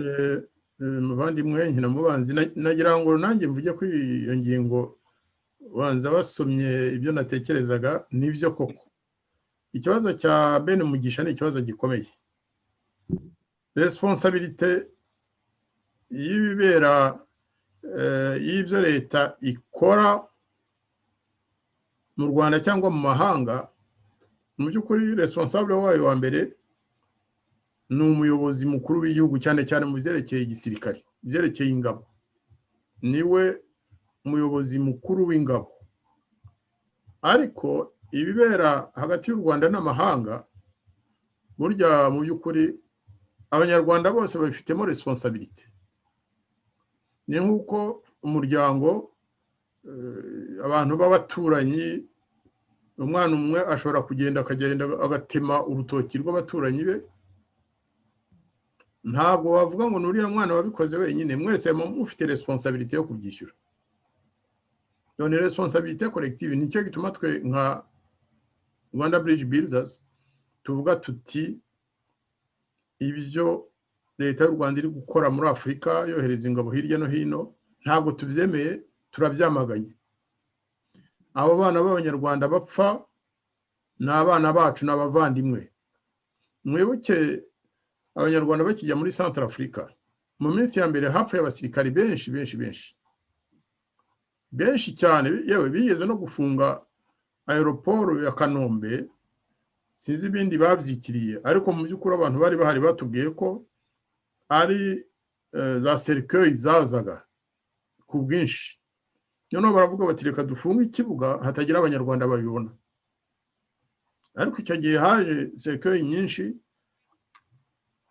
muvandimwe nkina mubanzi. Nagira ngo nanjye mvuge kuri iyo ngingo, banza basomye ibyo natekerezaga n'ibyo koko. Ikibazo cya Ben Mugisha ni ikibazo gikomeye. Responsabilité y'ibibera y'ibyo leta ikora mu Rwanda cyangwa mu mahanga, mu by'ukuri responsable wayo wa mbere ni umuyobozi mukuru w'igihugu, cyane cyane mu byerekeye igisirikare, byerekeye ingabo. Niwe umuyobozi mukuru w'ingabo. Ariko ibibera hagati y'u Rwanda n'amahanga, burya mu by'ukuri abanyarwanda bose babifitemo responsabilité. Ni nk'uko umuryango, abantu b'abaturanyi, umwana umwe ashobora kugenda agatema urutoki rw'abaturanyi be, ntabwo wavuga ngo nuriya mwana wabikoze wenyine, mwese mufite responsabilité yo kubyishyura. None responsabilité collective nicyo gituma twe nka Rwanda Bridge Builders tuvuga tuti ibyo leta y'u Rwanda iri gukora muri Afurika yohereza ingabo hirya no hino ntabwo tubyemeye, turabyamaganye. Abo bana b'abanyarwanda bapfa ni abana bacu n'abavandimwe. Mwibuke abanyarwanda bakijya muri Central Africa, mu minsi ya mbere hapfuye abasirikari benshi cyane, yewe bigeze no gufunga aeroport ya Kanombe, sinzi ibindi babyikiriye. Ariko mu by'ukuri abantu bari bahari batubwiye ko ari za cercueil zazaga ku bwinshi. Noneho baravuga bati reka dufunge ikibuga hatagira abanyarwanda babibona. Ariko icyo gihe haje cercueil nyinshi,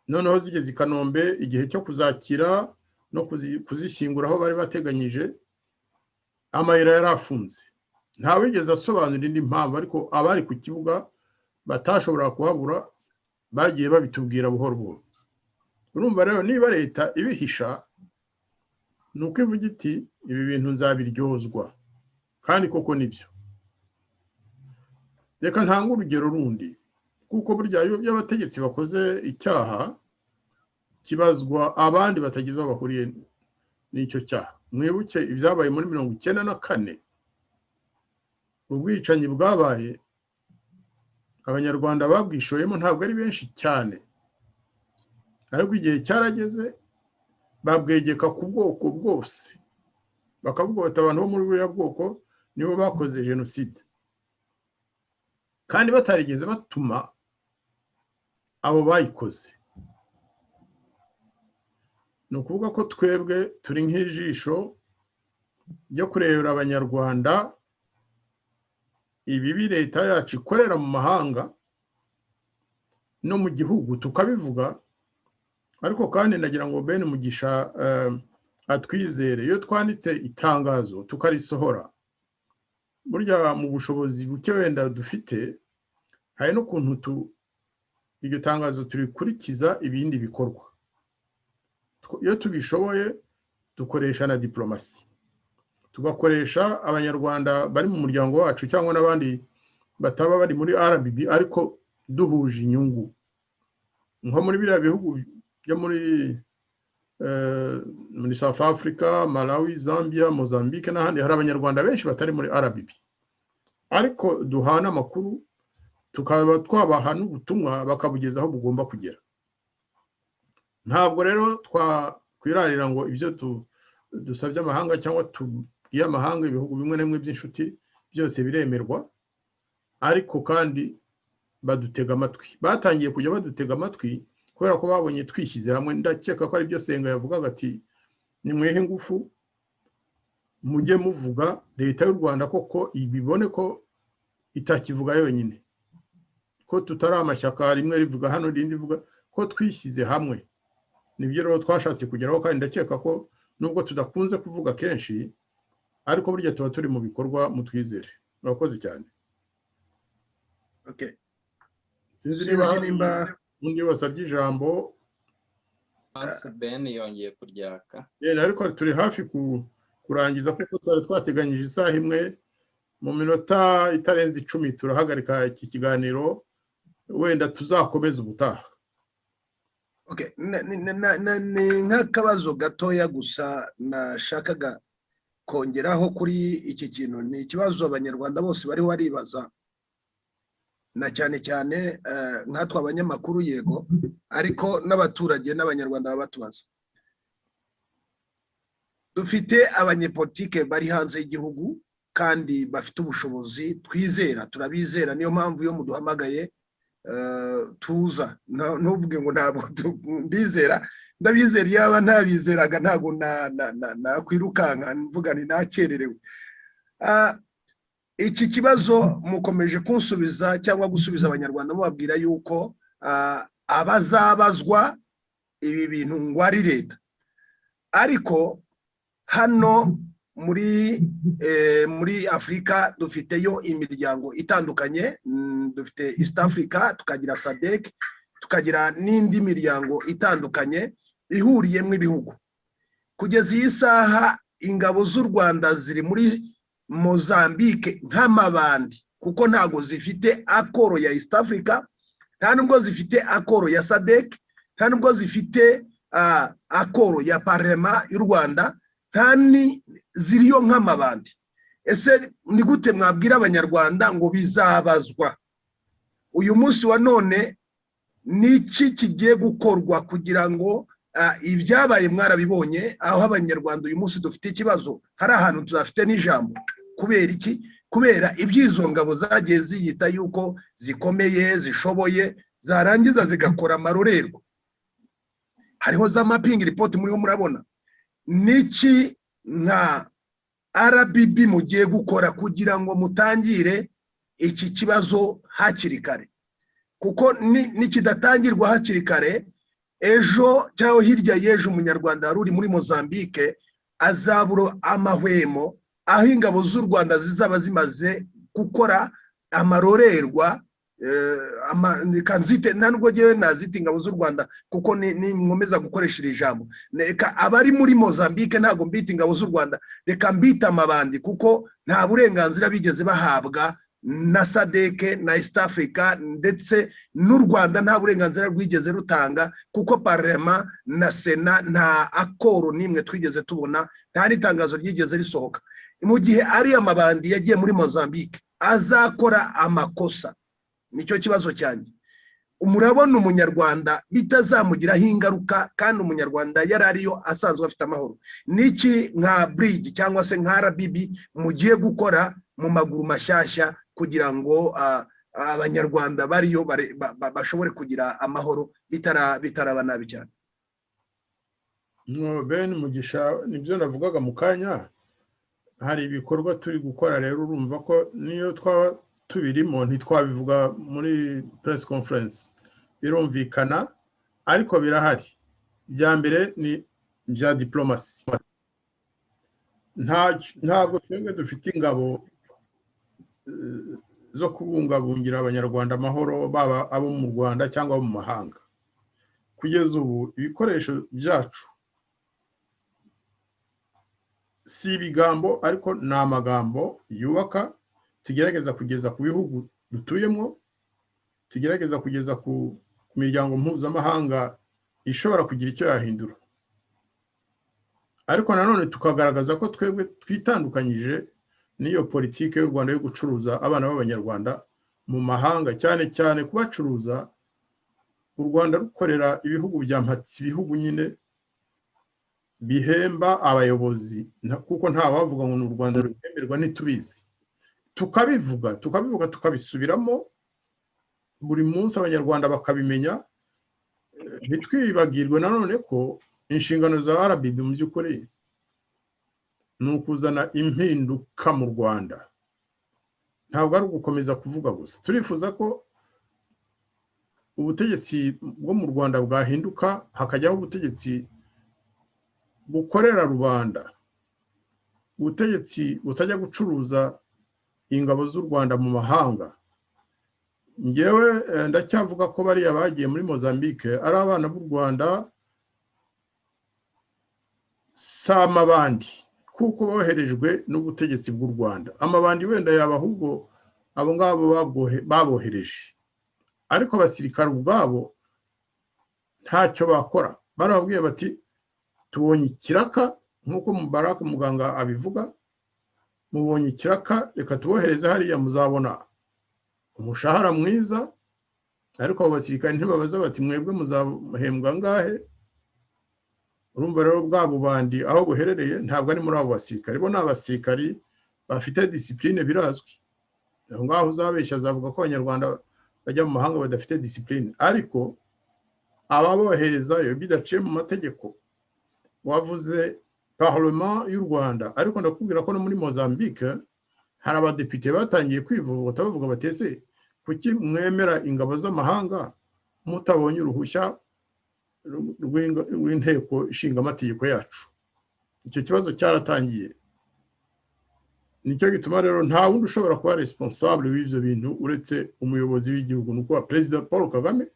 noneho zigeze i Kanombe, igihe cyo kuzakira no kuzishyingura aho bari bateganyije, amayira yari afunze ntawigeze asobanura indi mpamvu ariko abari ku kibuga batashobora kuhabura bagiye babitubwira buhoro buhoro. Urumva rero niba leta ibihisha nuko ivuga iti ibi bintu nzabiryozwa kandi koko nibyo. Reka ntanga urugero rundi kuko burya iyo abategetsi bakoze icyaha kibazwa abandi batagize aho bahuriye n'icyo cyaha. Mwibuke ibyabaye muri 1994 ubwicanyi bwabaye abanyarwanda babwishoyemo ntabwo ari benshi cyane ariko igihe cyarageze babwegeka ku bwoko bwose bakavuga bati abantu bo muri buriya bwoko nibo bakoze jenoside kandi batarigeze batuma abo bayikoze. Ni ukuvuga ko twebwe turi nk'ijisho ryo kurebera abanyarwanda ibibi leta yacu ikorera mu mahanga no mu gihugu tukabivuga, ariko kandi nagira ngo bene Mugisha atwizere iyo twanditse itangazo tukarisohora burya mu bushobozi buke wenda dufite hari n'ukuntu iryo tangazo turikurikiza ibindi bikorwa. Iyo tubishoboye dukoresha na diplomasi tugakoresha abanyarwanda bari mu muryango wacu cyangwa n'abandi bataba bari muri RBB ariko duhuje inyungu nko muri biriya bihugu byo muri South Africa, Malawi, Zambia, Mozambique n'ahandi hari abanyarwanda benshi batari muri RBB ariko duhana amakuru tukaba twabaha n'ubutumwa bakabugezaho bugomba kugera. Ntabwo rero twakwirarira ngo ibyo dusabye amahanga cyangwa tubwiye amahanga ibihugu bimwe na bimwe by'inshuti byose biremerwa ariko kandi badutega amatwi. Batangiye kujya badutega amatwi kubera ko babonye twishyize hamwe. Ndakeka ko ari byo Senga yavugaga ati nimwehe ingufu mujye muvuga leta y'u Rwanda koko ibibone ko itakivuga yonyine ko tutari amashyaka rimwe rivuga hano rindi rivuga ko twishyize hamwe. Nibyo rero twashatse kugeraho kandi ndakeka ko nubwo tudakunze kuvuga kenshi ariko burya tuba turi mu bikorwa mutwizere. Murakoze cyane. Okay. Sinzi niba undi wasabye ijambo. Ben yongeye kuryaka. Ariko turi hafi kurangiza kuko twari twateganyije isaha imwe mu minota itarenze 10 turahagarika iki kiganiro wenda tuzakomeza ubutaha. Okay, ni nk'akabazo gatoya gusa nashakaga kongeraho kuri iki kintu. Ni ikibazo abanyarwanda bose bari baribaza na cyane cyane nkatwe abanyamakuru yego ariko n'abaturage n'abanyarwanda babatubaza. Dufite abanyepolitike bari hanze y'igihugu kandi bafite ubushobozi twizera turabizera niyo mpamvu iyo muduhamagaye tuza ntuvuge ngo ntabwo mbizera ndabizera yaba ntabizeraga ntabwo nakwirukanka mvuga ni nakererewe. Iki kibazo mukomeje kunsubiza cyangwa gusubiza abanyarwanda mubabwira yuko abazabazwa ibi bintu ngo ari leta ariko hano muri Afurika dufiteyo imiryango itandukanye. Dufite East Africa tukagira SADC tukagira n'indi miryango itandukanye ihuriyemo ibihugu. Kugeza iyi saha ingabo z'u Rwanda ziri muri Mozambique nk'amabandi kuko ntago zifite akoro ya East Africa nta nubwo zifite akoro ya SADC nta nubwo zifite akoro ya Parlement y'u Rwanda kandi ziriyo nk'amabandi. Ese ni gute mwabwira abanyarwanda ngo bizabazwa? Uyu munsi wa none niki kigiye gukorwa kugira ngo ibyabaye mwarabibonye aho abanyarwanda uyu munsi dufite ikibazo hari ahantu tuzafite n'ijambo kubera iki? Kubera ibyizo ngabo zagiye ziyita yuko zikomeye zishoboye zarangiza zigakora amarorerwa. Hariho za mapping report muriho murabona. Niki nka RBB mugiye gukora kugira ngo mutangire iki kibazo hakiri kare? Kuko nikidatangirwa hakiri kare ejo cyangwa hirya y'ejo umunyarwanda uri muri Mozambique azaburo amahwemo aho ingabo z'u Rwanda zizaba zimaze gukora amarorerwa nzite ntabwo ngewe nazita ingabo z'u Rwanda kuko ni nkomeza gukoresha iri jambo, reka abari muri Mozambique ntabwo mbita ingabo z'u Rwanda, reka mbita amabandi kuko nta burenganzira bigeze bahabwa na sadeke na East Africa ndetse n'u Rwanda nta burenganzira rwigeze rutanga kuko parlement na sena nta akoro nimwe twigeze tubona, nta n'itangazo ryigeze risohoka. Mu gihe ari amabandi yagiye muri Mozambique azakora amakosa, nicyo kibazo cyanjye. Murabona umunyarwanda bitazamugiraho ingaruka kandi umunyarwanda yari ariyo asanzwe afite amahoro. Niki nka bridge cyangwa se nka RBB mugiye gukora mu maguru mashyashya kugira ngo abanyarwanda bariyo bashobore kugira amahoro bitaraba nabi cyane? Ben Mugisha, nibyo navugaga mu kanya, hari ibikorwa turi gukora rero, urumva ko niyo twaba tubirimo ntitwabivuga muri press conference, birumvikana ariko birahari. Bya mbere ni bya diplomasi. Ntabwo twebwe dufite ingabo zo kubungabungira abanyarwanda amahoro, baba abo mu Rwanda cyangwa abo mu mahanga. Kugeza ubu ibikoresho byacu si ibigambo ariko ni amagambo yubaka, tugerageza kugeza ku bihugu dutuyemo, tugerageza kugeza ku miryango mpuzamahanga ishobora kugira icyo yahindura. Ariko nanone tukagaragaza ko twebwe twitandukanyije n'iyo politike y'u Rwanda yo gucuruza abana b'abanyarwanda mu mahanga, cyane cyane kubacuruza. U Rwanda rukorera ibihugu bya mpatsi, ibihugu nyine bihemba abayobozi, kuko nta wavuga ngo n'u Rwanda ruhemerwa ntitubizi. Tukabivuga tukabisubiramo buri munsi, abanyarwanda bakabimenya. Ntitwibagirwe nanone ko inshingano za RBB mu by'ukuri ni ukuzana impinduka mu Rwanda, ntabwo ari ugukomeza kuvuga gusa. Turifuza ko ubutegetsi bwo mu Rwanda bwahinduka, hakajyaho ubutegetsi bukorera rubanda, ubutegetsi butajya gucuruza ingabo z'u Rwanda mu mahanga. Ngewe ndacyavuga ko bariya bagiye muri Mozambique ari abana b'u Rwanda, si amabandi, kuko boherejwe n'ubutegetsi bw'u Rwanda. Amabandi wenda yaba ahubwo abo ngabo babohereje, ariko abasirikare ubwabo ntacyo bakora. Barababwiye bati tubonye ikiraka, nk'uko Mubaraka muganga abivuga, mubonye ikiraka, reka tubohereze hariya, muzabona umushahara mwiza. Ariko abo basirikare ntibabaza bati mwebwe muzahembwa ngahe. Urumva rero bwabo bandi aho buherereye ntabwo ari muri abo basirikare, bo ni abasirikari bafite discipline, birazwi. Aho ngaho uzabeshya azavuga ko abanyarwanda bajya mu mahanga badafite discipline, ariko ababoherezayo bidaciye mu mategeko. Wavuze parlement y'u Rwanda, ariko ndakubwira ko no muri Mozambique hari abadepite batangiye kwivovota bavuga batese kuki mwemera ingabo z'amahanga mutabonye uruhushya rw'inteko ishinga amategeko yacu. Icyo kibazo cyaratangiye. Nicyo gituma rero nta wundi ushobora kuba responsable w'ibyo bintu uretse umuyobozi w'igihugu, nuko Perezida Paul Kagame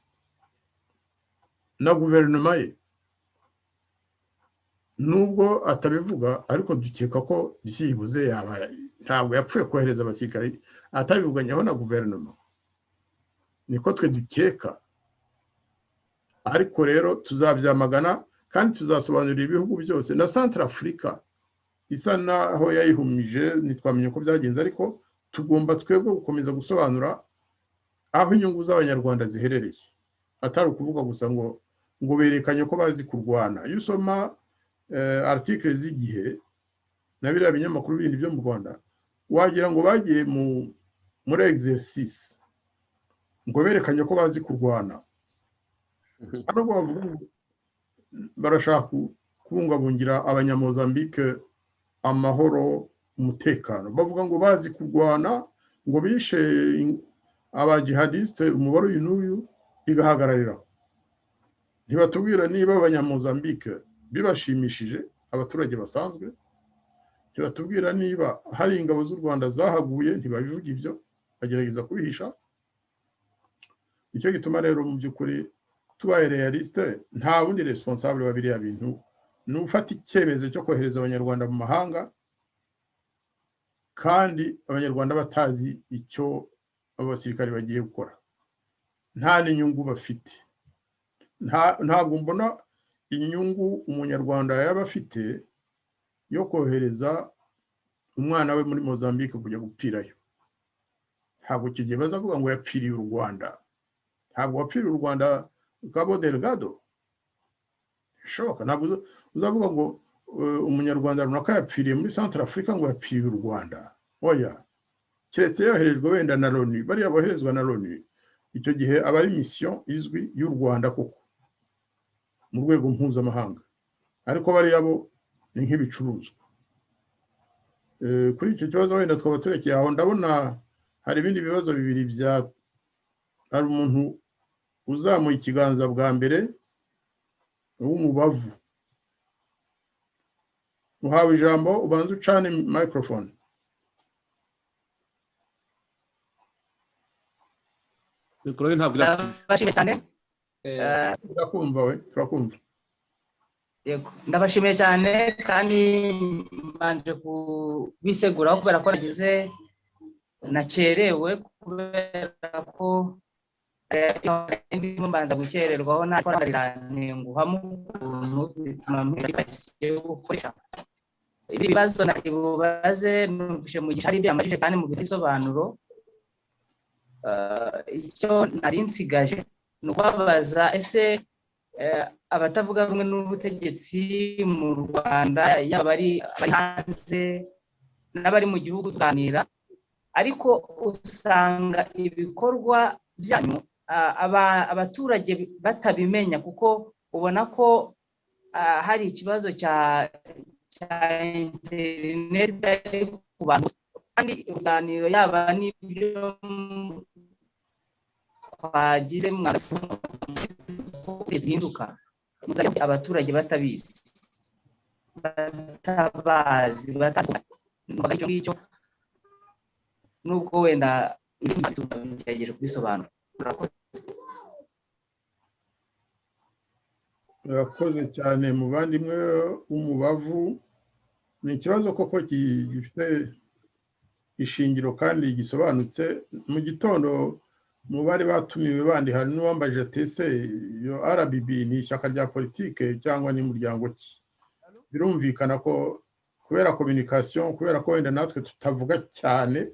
na guverinoma ye. Nubwo atabivuga ariko dukeka ko byibuze ntabwo yapfuye kohereza abasirikare atabivuganyeho na guverinoma, niko twe dukeka. Ariko rero tuzabyamagana kandi tuzasobanurira ibihugu byose, na Centrafrica isa naho yayihumije, ntitwamenye ko byagenze, ariko tugomba twebwe gukomeza gusobanura aho inyungu z'abanyarwanda ziherereye, atari ukuvuga gusa ngo berekanye ko bazi kurwana. Iyo usoma article z'igihe na biriya binyamakuru bindi byo mu Rwanda, wagira ngo bagiye muri exercice ngo berekanye ko bazi kurwana. Ariko bavuga ngo barashaka kubungabungira abanyamozambique amahoro, umutekano. Bavuga ngo bazi kurwana, ngo bishe abajihadiste umubare uyu n'uyu, bigahagararira. Ntibatubwira niba abanyamozambique bibashimishije, abaturage basanzwe, tubatubwira niba hari ingabo z'u Rwanda zahaguye ntibabivuga ibyo bagerageza kubihisha. Icyo gituma rero mu by'ukuri tubaye realiste nta wundi responsable wa biriya bintu ni ufata icyemezo cyo kohereza abanyarwanda mu mahanga kandi abanyarwanda batazi icyo abo basirikare bagiye gukora, nta n'inyungu bafite. Ntabwo mbona inyungu umunyarwanda yaba afite yo kohereza umwana we muri Mozambique kujya gupfirayo. Ntabwo kigiye bazavuga ngo yapfiriye u Rwanda, ntabwo wapfiriye u Rwanda Cabo Delgado, shoka ntabwo uzavuga ngo umunyarwanda runaka yapfiriye muri Central Africa ngo yapfiriye u Rwanda. Oya, keretse yoherejwe wenda na Loni, bariya boherezwa na Loni, icyo gihe aba ari mission izwi y'u Rwanda koko mu rwego mpuzamahanga, ariko bariya bo ni nk'ibicuruzwa. Kuri icyo kibazo wenda twaba turekeye aho. Ndabona hari ibindi bibazo bibiri bya hari umuntu uzamuye ikiganza bwa mbere w'umubavu. Uhawe ijambo ubanza ucane microphone. Mikoro ntabwo ndabashimiye cyane. Turakumva we, turakumva. Yego, ndabashimiye cyane kandi mbanje kubiseguraho kubera ko nagize nakerewe kubera ko ndimo mbanza gukererwaho nakorera nguhamo ukuntu bituma mpise gukoresha ibi bibazo nabibaze numvishe mu gihe hari byamajije kandi mu bisobanuro. Icyo nari nsigaje ni ukubabaza ese abatavuga rumwe n'ubutegetsi mu Rwanda yaba bari hanze n'abari mu gihugu tuganira, ariko usanga ibikorwa byanyu abaturage batabimenya kuko ubona ko hari ikibazo cya interineti ku bantu kandi ibiganiro yaba n'ibyo twagize bihinduka abaturage batabizi batabazi icyo ngicyo nubwo wenda bigerageje kubisobanura. Urakoze cyane muvandimwe w'umubavu. Ni ikibazo koko gifite ishingiro kandi gisobanutse. Mu gitondo mu bari batumiwe bandi hari n'uwambaje atese yo RBB ni ishyaka rya politike cyangwa ni muryango ki. Birumvikana ko kubera communication, kubera ko wenda natwe tutavuga cyane,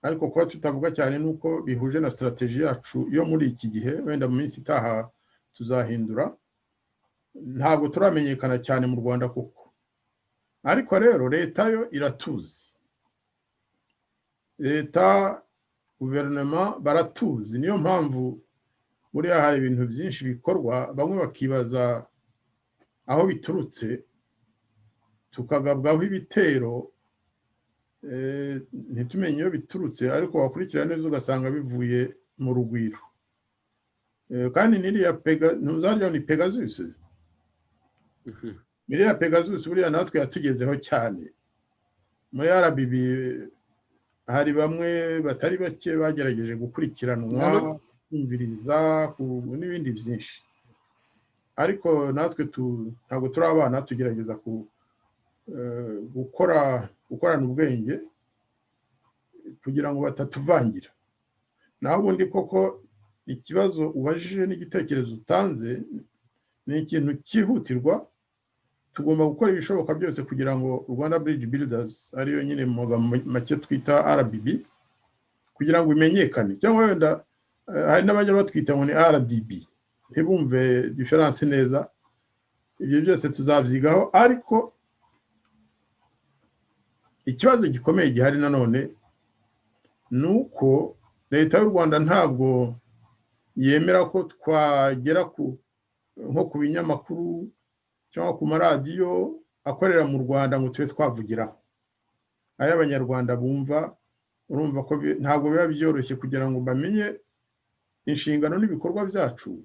ariko kuba tutavuga cyane nuko bihuje na strategy yacu yo muri iki gihe, wenda mu minsi itaha tuzahindura. Ntabwo turamenyekana cyane mu Rwanda koko, ariko rero leta yo iratuzi, leta guverinoma baratuzi. Niyo mpamvu buriya hari ibintu byinshi bikorwa bamwe bakibaza aho biturutse, tukagabwaho ibitero ntitumenye iyo biturutse, ariko wakurikira neza ugasanga bivuye mu rugwiro. Kandi niriya ntuzarya ni Pegasus, niriya Pegasus buriya natwe yatugezeho cyane. Muri RBB hari bamwe batari bake bagerageje gukurikiranwa, kumviriza n'ibindi byinshi, ariko natwe ntabwo turi abana, tugerageza gukorana ubwenge kugira ngo batatuvangira. Naho ubundi koko ikibazo ubajije n'igitekerezo utanze ni ikintu cyihutirwa. Tugomba gukora ibishoboka byose kugira ngo Rwanda Bridge Builders ariyo nyine mu magambo make twita RBB kugira ngo imenyekane, cyangwa wenda hari n'abajya batwita ngo ni RDB ntibumve difference neza. Ibyo byose tuzabyigaho, ariko ikibazo gikomeye gihari nanone nuko leta y'u Rwanda ntabwo yemera ko twagera nko ku binyamakuru cyangwa ku maradiyo akorera mu Rwanda ngo tube twavugiraho ayo abanyarwanda bumva. Urumva ko ntabwo biba byoroshye kugira ngo bamenye inshingano n'ibikorwa byacu,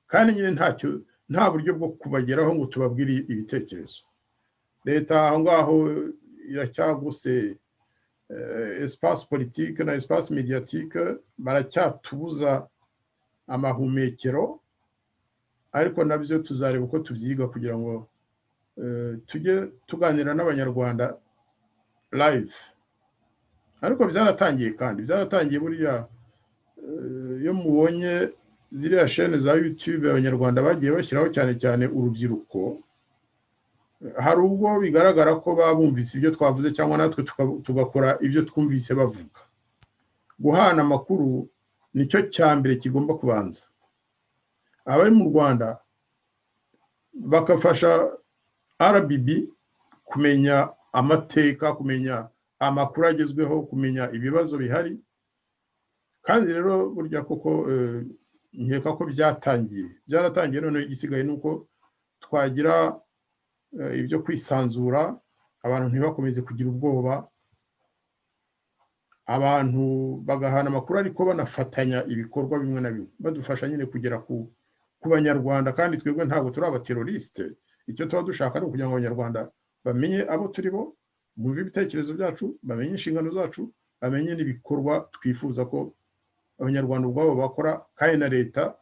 kandi nyine nta buryo bwo kubageraho ngo tubabwire ibitekerezo. leta aho ngaho iracyaguse espace politique na espace médiatique, baracyatubuza amahumekero, ariko nabyo tuzareba uko tubyiga kugira ngo tujye tuganira n'abanyarwanda live. Ariko byaratangiye, kandi byaratangiye buriya iyo mubonye ziriya chaîne za YouTube abanyarwanda bagiye bashyiraho cyane cyane urubyiruko, hari ubwo bigaragara ko babumvise ibyo twavuze cyangwa natwe tugakora ibyo twumvise bavuga. Guhana amakuru nicyo cya mbere kigomba kubanza. Abari mu Rwanda bakafasha RBB kumenya amateka, kumenya amakuru agezweho, kumenya ibibazo bihari. Kandi rero burya koko nkeka ko byaratangiye, none igisigaye nuko twagira ibyo kwisanzura, abantu ntibakomeze kugira ubwoba, abantu bagahana amakuru ariko banafatanya ibikorwa bimwe na bimwe, badufasha nyine kugera ku banyarwanda. Kandi twebwe ntabwo turi abateroriste, icyo tuba dushaka ni ukugira ngo abanyarwanda bamenye abo turi bo, bumve ibitekerezo byacu, bamenye inshingano zacu, bamenye n'ibikorwa twifuza ko abanyarwanda ubwabo bakora. Kandi na leta,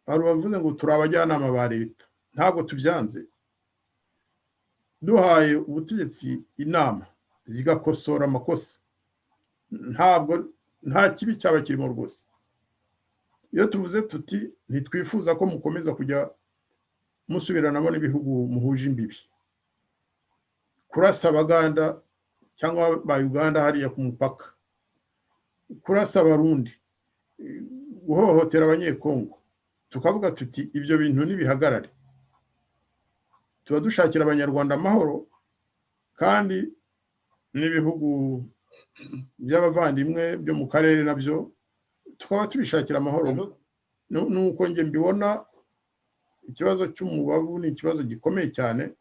hari bavuze ngo turi abajyanama ba leta, ntabwo tubyanze. Duhaye ubutegetsi inama zigakosora amakosa, nta kibi cyaba kirimo rwose. Iyo tuvuze tuti ntitwifuza ko mukomeza kujya musubiranamo n'ibihugu muhuje imbibi, kurasa Abaganda cyangwa ba Uganda hariya ku mupaka, kurasa Abarundi, guhohotera Abanyekongo, tukavuga tuti ibyo bintu nibihagarare. Tuba dushakira abanyarwanda amahoro, kandi n'ibihugu by'abavandimwe byo mu karere nabyo tukaba tubishakira amahoro. Nuko nge mbibona ikibazo cy'umubavu ni ikibazo gikomeye cyane,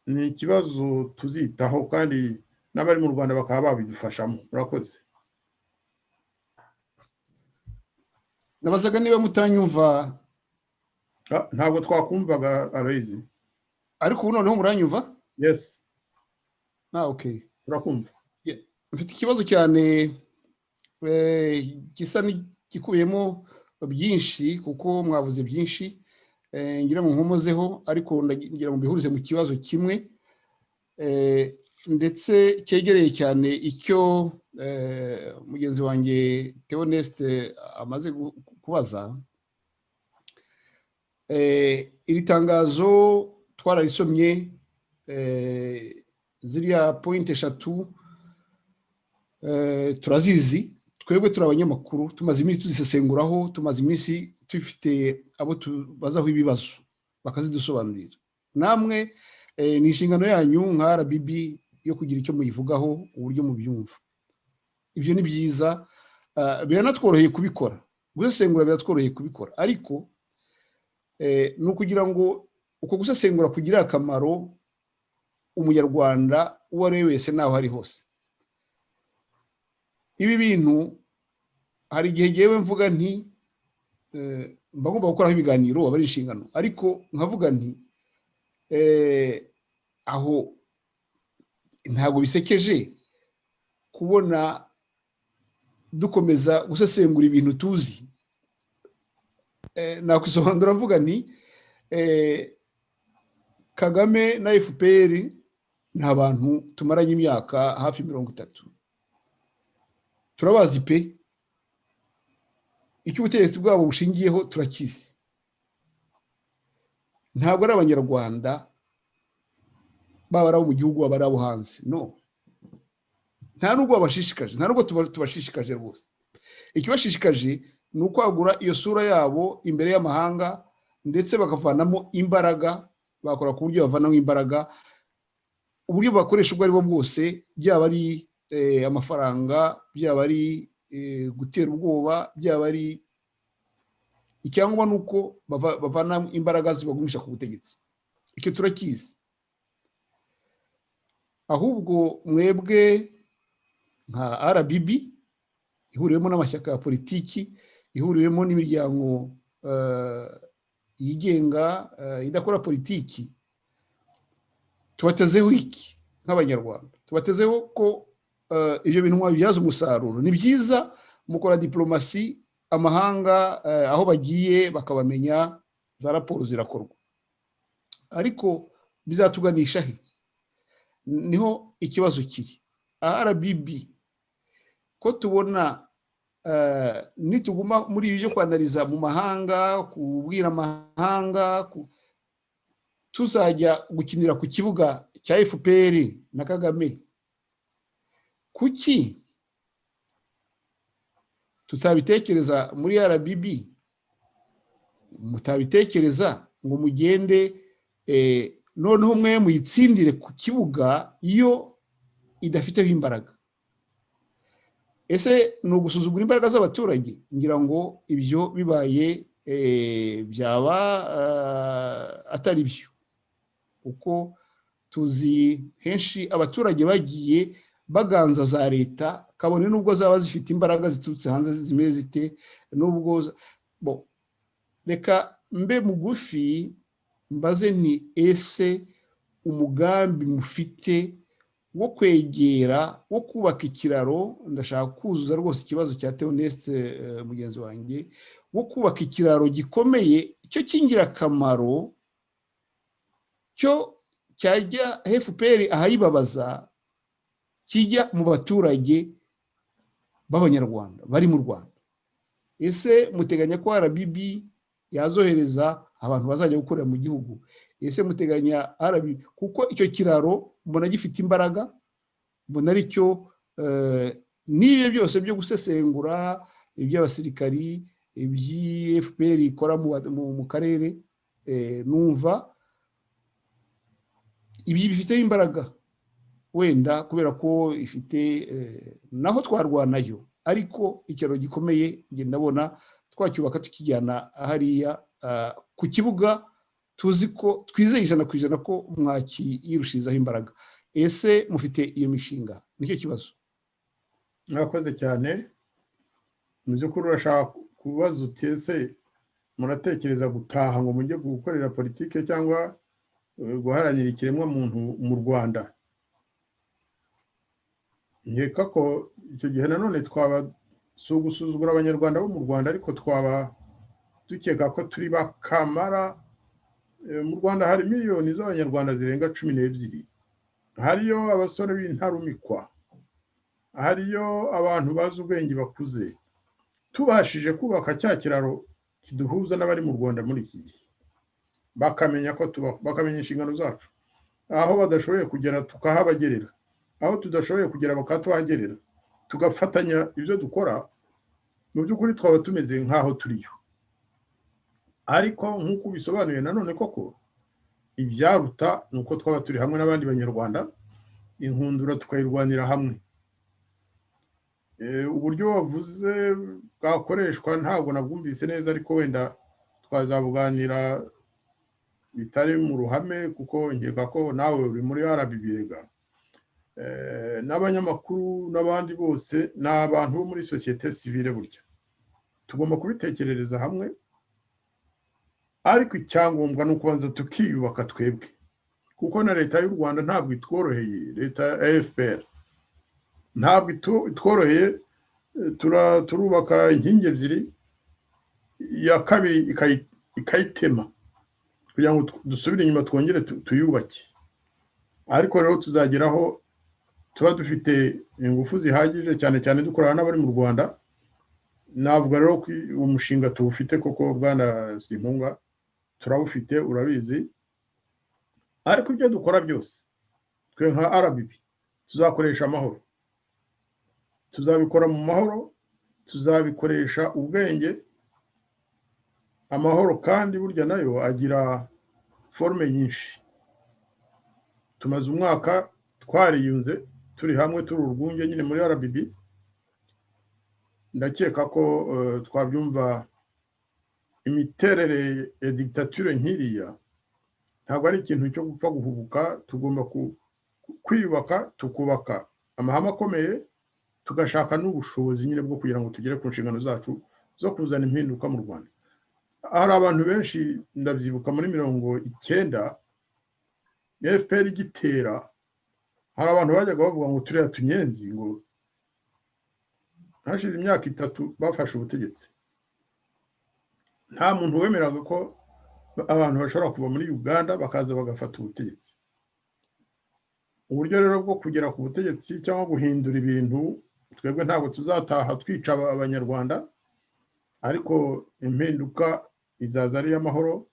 ni ikibazo tuzitaho, kandi n'abari mu Rwanda bakaba babidufashamo. Murakoze. nabazaga niba mutanyumva. Ntabwo twakumvaga Aloyizi, ariko ubu noneho muranyumva? Yes. Okay, turakumva. Mfite ikibazo cyane gisa n'igikubiyemo byinshi, kuko mwavuze byinshi, ngira ngo nkomozeho, ariko ngira ngo mbihurize mu kibazo kimwe, ndetse cyegereye cyane icyo mugenzi wanjye Theoneste amaze kubaza. Iri tangazo twararisomye, ziriya point 3 turazizi, twebwe turi abanyamakuru, tumaze iminsi tuzisesenguraho, tumaze iminsi tufite abo tubazaho ibibazo bakazidusobanurira. Namwe ni inshingano yanyu nka RBB yo kugira icyo muyivugaho, uburyo mubyumva. Ibyo ni byiza, biranatworoheye kubikora, gusesengura biratworoheye kubikora, ariko ni ukugira ngo uko gusesengura kugira akamaro umunyarwanda uwo ari we wese naho ari hose. Ibi bintu hari igihe ngewe mvuga nti mba ngomba gukoraho ibiganiro, aba ari inshingano, ariko nkavuga nti aho ntabwo bisekeje kubona dukomeza gusesengura ibintu tuzi. Nakwisobanura mvuga nti Kagame na FPR ni abantu tumaranye imyaka hafi 30, turabazi pe, icyo ubutegetsi bwabo bushingiyeho turakizi. Ntabwo ari abanyarwanda baba ari mu gihugu, baba ari abo hanze, no. Nta nubwo babashishikaje, nta nubwo tubashishikaje rwose. Ikibashishikaje ni ukwagura iyo sura yabo imbere y'amahanga, ndetse bakavanamo imbaraga, bakora ku buryo bavanamo imbaraga, uburyo bakoresha ubwo ari bwo bwose, byaba ari amafaranga, byaba ari gutera ubwoba, byaba ari icyangombwa nuko bavana imbaraga zibagumisha ku butegetsi. Icyo turakizi. Ahubwo mwebwe nka RBB ihuriwemo n'amashyaka ya politiki, ihuriwemo n'imiryango yigenga idakora politiki, tubatezeho iki nk'abanyarwanda? Tubatezeho ko ibyo bintu mwabibyaza umusaruro. Ni byiza mukora diplomasi, amahanga aho bagiye bakabamenya, za raporo zirakorwa, ariko bizatuganisha he? Niho ikibazo kiri. RBB ko tubona nituguma muri ibi byo kwanariza mu mahanga, kubwira amahanga, tuzajya gukinira ku kibuga cya FPR na Kagame. Kuki tutabitekereza muri RBB? Mutabitekereza ngo mugende noneho mwe muyitsindire ku kibuga iyo idafiteho imbaraga. Ese ni ugusuzugura imbaraga z'abaturage? Ngira ngo ibyo bibaye byaba atari byo, kuko tuzi henshi abaturage bagiye baganza za leta, kabone nubwo zaba zifite imbaraga ziturutse hanze zimeze zite, nubwo reka mbe mugufi mbaze ni ese umugambi mufite wo kwegera, wo kubaka ikiraro, ndashaka kuzuza rwose ikibazo cya Theoneste mugenzi wanjye, wo kubaka ikiraro gikomeye cyo cy'ingirakamaro, cyo cyajya FPR ahayibabaza, kijya mu baturage b'abanyarwanda bari mu Rwanda. Ese muteganya ko RBB yazohereza abantu bazajya gukorera mu gihugu? Ese muteganya RBB, kuko icyo kiraro mbona gifite imbaraga, mbona ari cyo nibe byose byo gusesengura iby'abasirikari, iby'FPR ikora mu karere, numva ibi bifite imbaraga, wenda kubera ko ifite naho twarwanayo, ariko ikiraro gikomeye nge ndabona twacyubaka tukijyana hariya ku kibuga, tuzi ko twizeye 100% ko mwakiyirushizaho imbaraga. Ese mufite iyo mishinga? Nicyo kibazo. Mwakoze cyane. Mu by'ukuri urashaka kubaza utese muratekereza gutaha ngo mujye gukorera politike cyangwa guharanira ikiremwa muntu mu Rwanda? Nkeka ko icyo gihe nanone twaba gusuzugura abanyarwanda bo mu Rwanda, ariko twaba dukeka ko turi bakamara. Mu Rwanda hari miliyoni z'abanyarwanda zirenga 12, hariyo abasore b'intarumikwa, hariyo abantu bazi ubwenge bakuze. Tubashije kubaka cya kiraro kiduhuza n'abari mu Rwanda muri iki gihe, bakamenya ko bakamenya inshingano zacu, aho badashoboye kugera tukahabagerera, aho tudashoboye kugera bakatuhagerera, tugafatanya ibyo dukora, mu by'ukuri twaba tumeze nk'aho turiyo. Ariko nk'uko bisobanuye nanone koko ibyaruta nuko twaba turi hamwe n'abandi banyarwanda, inkundura tukayirwanira hamwe. Uburyo wavuze bwakoreshwa ntabwo nabwumvise neza, ariko wenda twazabuganira bitari mu ruhame, kuko nkeka ko nawe uri muri RBB n'abanyamakuru n'abandi bose ni abantu bo muri sosiyete sivile. Burya tugomba kubitekerereza hamwe, ariko icyangombwa ni ukubanza tukiyubaka twebwe, kuko na leta y'u Rwanda ntabwo itworoheye. Leta ya FPR ntabwo itworoheye. Turubaka inkingi ebyiri, iya kabiri ikayitema kugira ngo dusubire inyuma twongere tuyubake. Ariko rero tuzageraho tuba dufite ingufu zihagije, cyane cyane dukorana n'abari mu Rwanda. Navuga rero ko umushinga tuwufite koko, Bwana Simpunga, turawufite, urabizi. Ariko ibyo dukora byose twe nka RBB tuzakoresha amahoro, tuzabikora mu mahoro, tuzabikoresha ubwenge. Amahoro kandi burya nayo agira forme nyinshi. Tumaze umwaka twariyunze, turi hamwe, turi urwunge nyine muri RBB. Ndakeka ko twabyumva imiterere ya dictature nkiriya ntabwo ari ikintu cyo gupfa guhubuka. Tugomba kwiyubaka, tukubaka amahame akomeye, tugashaka n'ubushobozi nyine bwo kugira ngo tugere ku nshingano zacu zo kuzana impinduka mu Rwanda. Hari abantu benshi ndabyibuka muri 90 FPR igitera hari abantu bajyaga bavuga ngo turiya tunyenzi ngo hashize imyaka 3 bafashe ubutegetsi nta muntu wemeraga ko abantu bashobora kuva muri Uganda bakaza bagafata ubutegetsi. Uburyo rero bwo kugera ku butegetsi cyangwa guhindura ibintu twebwe ntabwo tuzataha twica abanyarwanda, ariko impinduka izaza ari y'amahoro,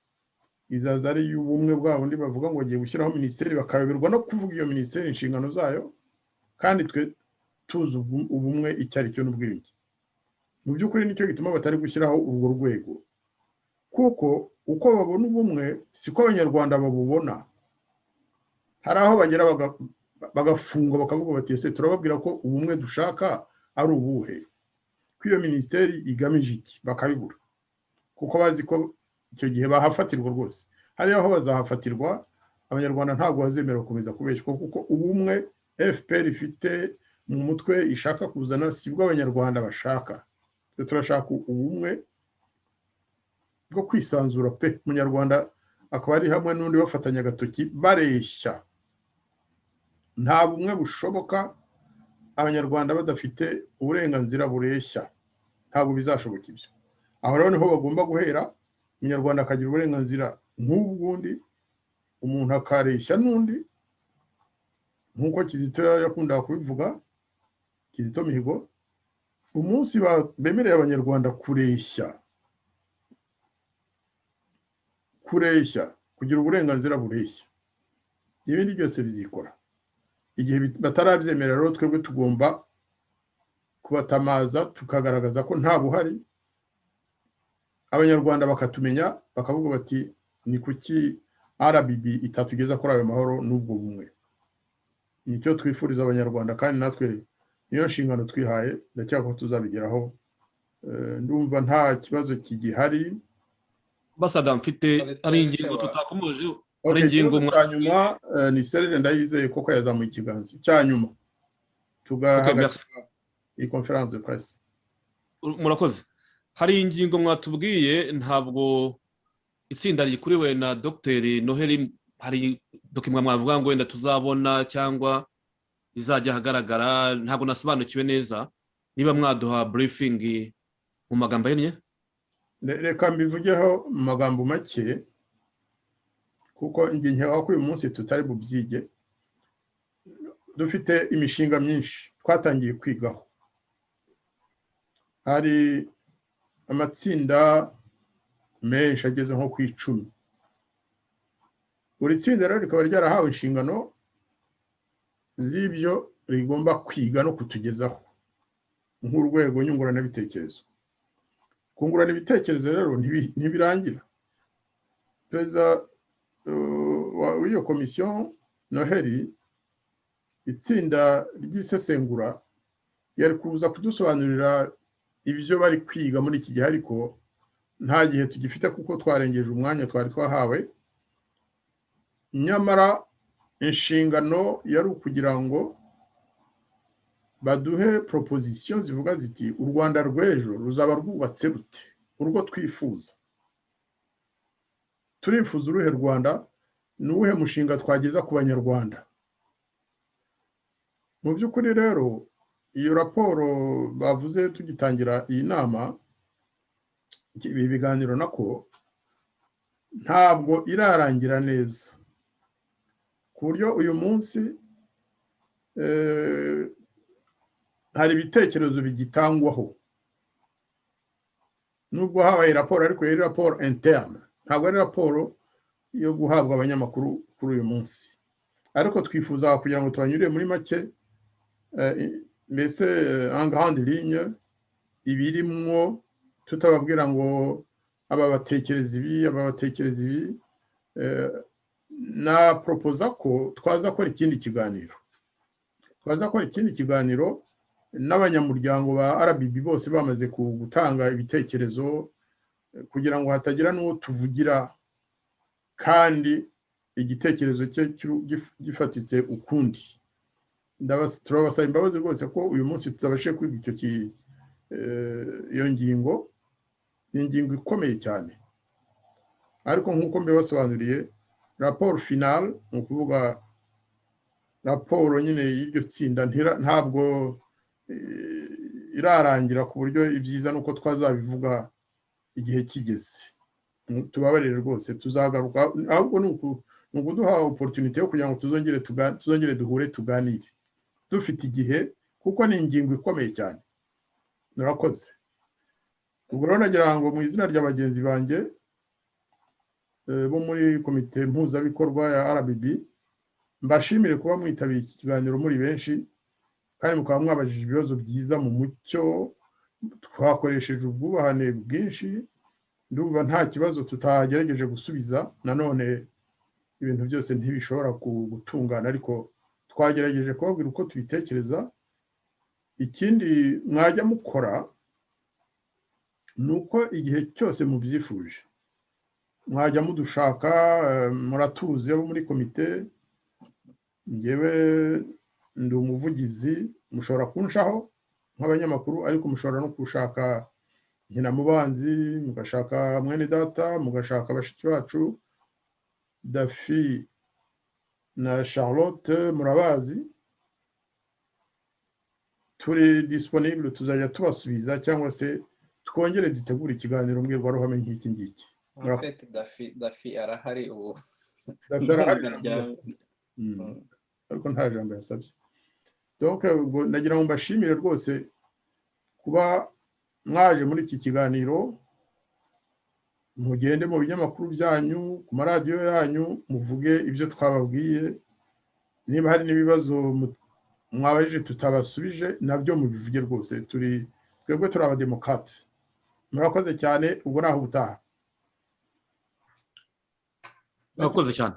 izaza ari y'ubumwe bwa bundi bavuga ngo bagiye gushyiraho minisiteri bakayoberwa no kuvuga iyo minisiteri inshingano zayo, kandi twe tuzi ubumwe icyo ari cyo n'ubwiyunge. Mu by'ukuri nicyo gituma batari gushyiraho urwo rwego, kuko uko babona ubumwe siko abanyarwanda babubona. Hari aho bagera bagafunga bakavuga bati ese turababwira ko ubumwe dushaka ari ubuhe, ko iyo minisiteri igamije iki, bakabibura kuko bazi ko icyo gihe bahafatirwa rwose. Hari aho bazahafatirwa, abanyarwanda ntabwo bazemera gukomeza kubeshywa, kuko ubumwe FPR ifite mu mutwe ishaka kuzana sibwo abanyarwanda bashaka. Turashaka ubumwe bwo kwisanzura pe, umunyarwanda akaba ari hamwe n'undi bafatanya agatoki bareshya. Nta bumwe bushoboka abanyarwanda badafite uburenganzira bureshya, ntabwo bizashoboka ibyo. Aho rero niho bagomba guhera, umunyarwanda akagira uburenganzira nk'ubwundi, umuntu akareshya n'undi, nk'uko Kizito yakundaga kubivuga, Kizito Mihigo. Umunsi bemereye abanyarwanda kureshya, kugira uburenganzira bureshya, ibindi byose bizikora. Igihe batarabyemerera rero twebwe tugomba kubatamaza tukagaragaza ko nta buhari, abanyarwanda bakatumenya bakavuga bati ni kuki RBB itatugeza kuri ayo mahoro n'ubwo bumwe. Nicyo twifuriza abanyarwanda, kandi natwe niyo nshingano twihaye, ndacyako tuzabigeraho. Ndumva nta kibazo kigihari. Basada mfite ari ingingo tutakomeje, ari ingingo mwanyuma ni Serge Ndayizeye koko yazamuye ikiganza cyanyuma tugahagarika iyi conference de presse. Murakoze. Hari ingingo mwatubwiye, ntabwo itsinda rikuriwe na Dr. Noheli, hari dokimwa mwavuga ngo wenda tuzabona cyangwa izajya hagaragara, ntabwo nasobanukiwe neza, niba mwaduha briefing mu magambo yenye. Reka mbivugeho mu magambo make, kuko nginye wako uyu munsi tutari bubyige. Dufite imishinga myinshi twatangiye kwigaho. Hari amatsinda menshi ageze nko ku 10. Buri tsinda rero rikaba ryarahawe inshingano z'ibyo rigomba kwiga no kutugezaho nk'urwego nyunguranabitekerezo. Kungurana ibitekerezo rero ntibirangira. Perezida w'iyo komisiyo Noheli, itsinda ry'isesengura, yari kuza kudusobanurira ibyo bari kwiga muri iki gihe, ariko nta gihe tugifite kuko twarengeje umwanya twari twahawe. Nyamara inshingano yari ukugira ngo baduhe proposition zivuga ziti u Rwanda rw'ejo ruzaba rwubatse rute, urwo twifuza. Turifuza uruhe Rwanda, n'uwuhe mushinga twageza ku banyarwanda. Mu by'ukuri rero iyo raporo bavuze tugitangira iyi nama, ibi biganiro nako ntabwo irarangira neza, ku buryo uyu munsi hari ibitekerezo bigitangwaho. Nubwo habaye raporo, ariko yari raporo interne, ntabwo ari raporo yo guhabwa abanyamakuru kuri uyu munsi. Ariko twifuza kugira ngo tubanyurire muri make, mbese en grande ligne ibirimwo, tutababwira ngo aba batekereza ibi, na proposa ko twaza gukora ikindi kiganiro, n'abanyamuryango ba RBB bose bamaze gutanga ibitekerezo, kugira ngo hatagira n'uwo tuvugira kandi igitekerezo cye gifatitse ukundi. Turabasaba imbabazi rwose ko uyu munsi tutabashe kwiga iyo ngingo. Ni ingingo ikomeye cyane, ariko nk'uko mbibasobanuriye, raporo finale ni ukuvuga raporo nyine y'iryo tsinda ntabwo irarangira ku buryo ibyiza nuko twazabivuga igihe kigeze. Tubabarire rwose tuzagaruka, ahubwo ni ukuduha opportunity yo kugira ngo tuzongere duhure tuganire dufite igihe, kuko ni ingingo ikomeye cyane. Murakoze. Ubwo rero nagira ngo mu izina rya bagenzi banjye bo muri komite mpuzabikorwa ya RBB mbashimire kuba mwitabiriye iki kiganiro muri benshi, kandi mukaba mwabajije ibibazo byiza mu mucyo, twakoresheje ubwubahane bwinshi. Ndumva nta kibazo tutagerageje gusubiza. Nanone ibintu byose ntibishobora gutungana, ariko twagerageje kubabwira uko tubitekereza. Ikindi mwajya mukora ni uko igihe cyose mubyifuje mwajya mudushaka, muratuze abo muri komite. Ngewe ndi umuvugizi, mushobora kunshaho nk'abanyamakuru, ariko mushobora no gushaka Nkinamubanzi, mugashaka mwene data, mugashaka bashiki bacu Dafi na Charlotte, murabazi. Turi disponible, tuzajya tubasubiza, cyangwa se twongere dutegura ikiganiro mbwirwaruhame nk'iki ngiki. Dafi arahari ubu. Dafi arahari, ariko nta jambo yasabye. Donc nagira ngo mbashimire rwose kuba mwaje muri iki kiganiro. Mugende mu binyamakuru byanyu, ku maradiyo yanyu, muvuge ibyo twababwiye. Niba hari n'ibibazo mwabajije tutabasubije, nabyo mubivuge rwose. Twebwe turi abademokrate. Murakoze cyane. Ubwo naho ubutaha. Murakoze cyane.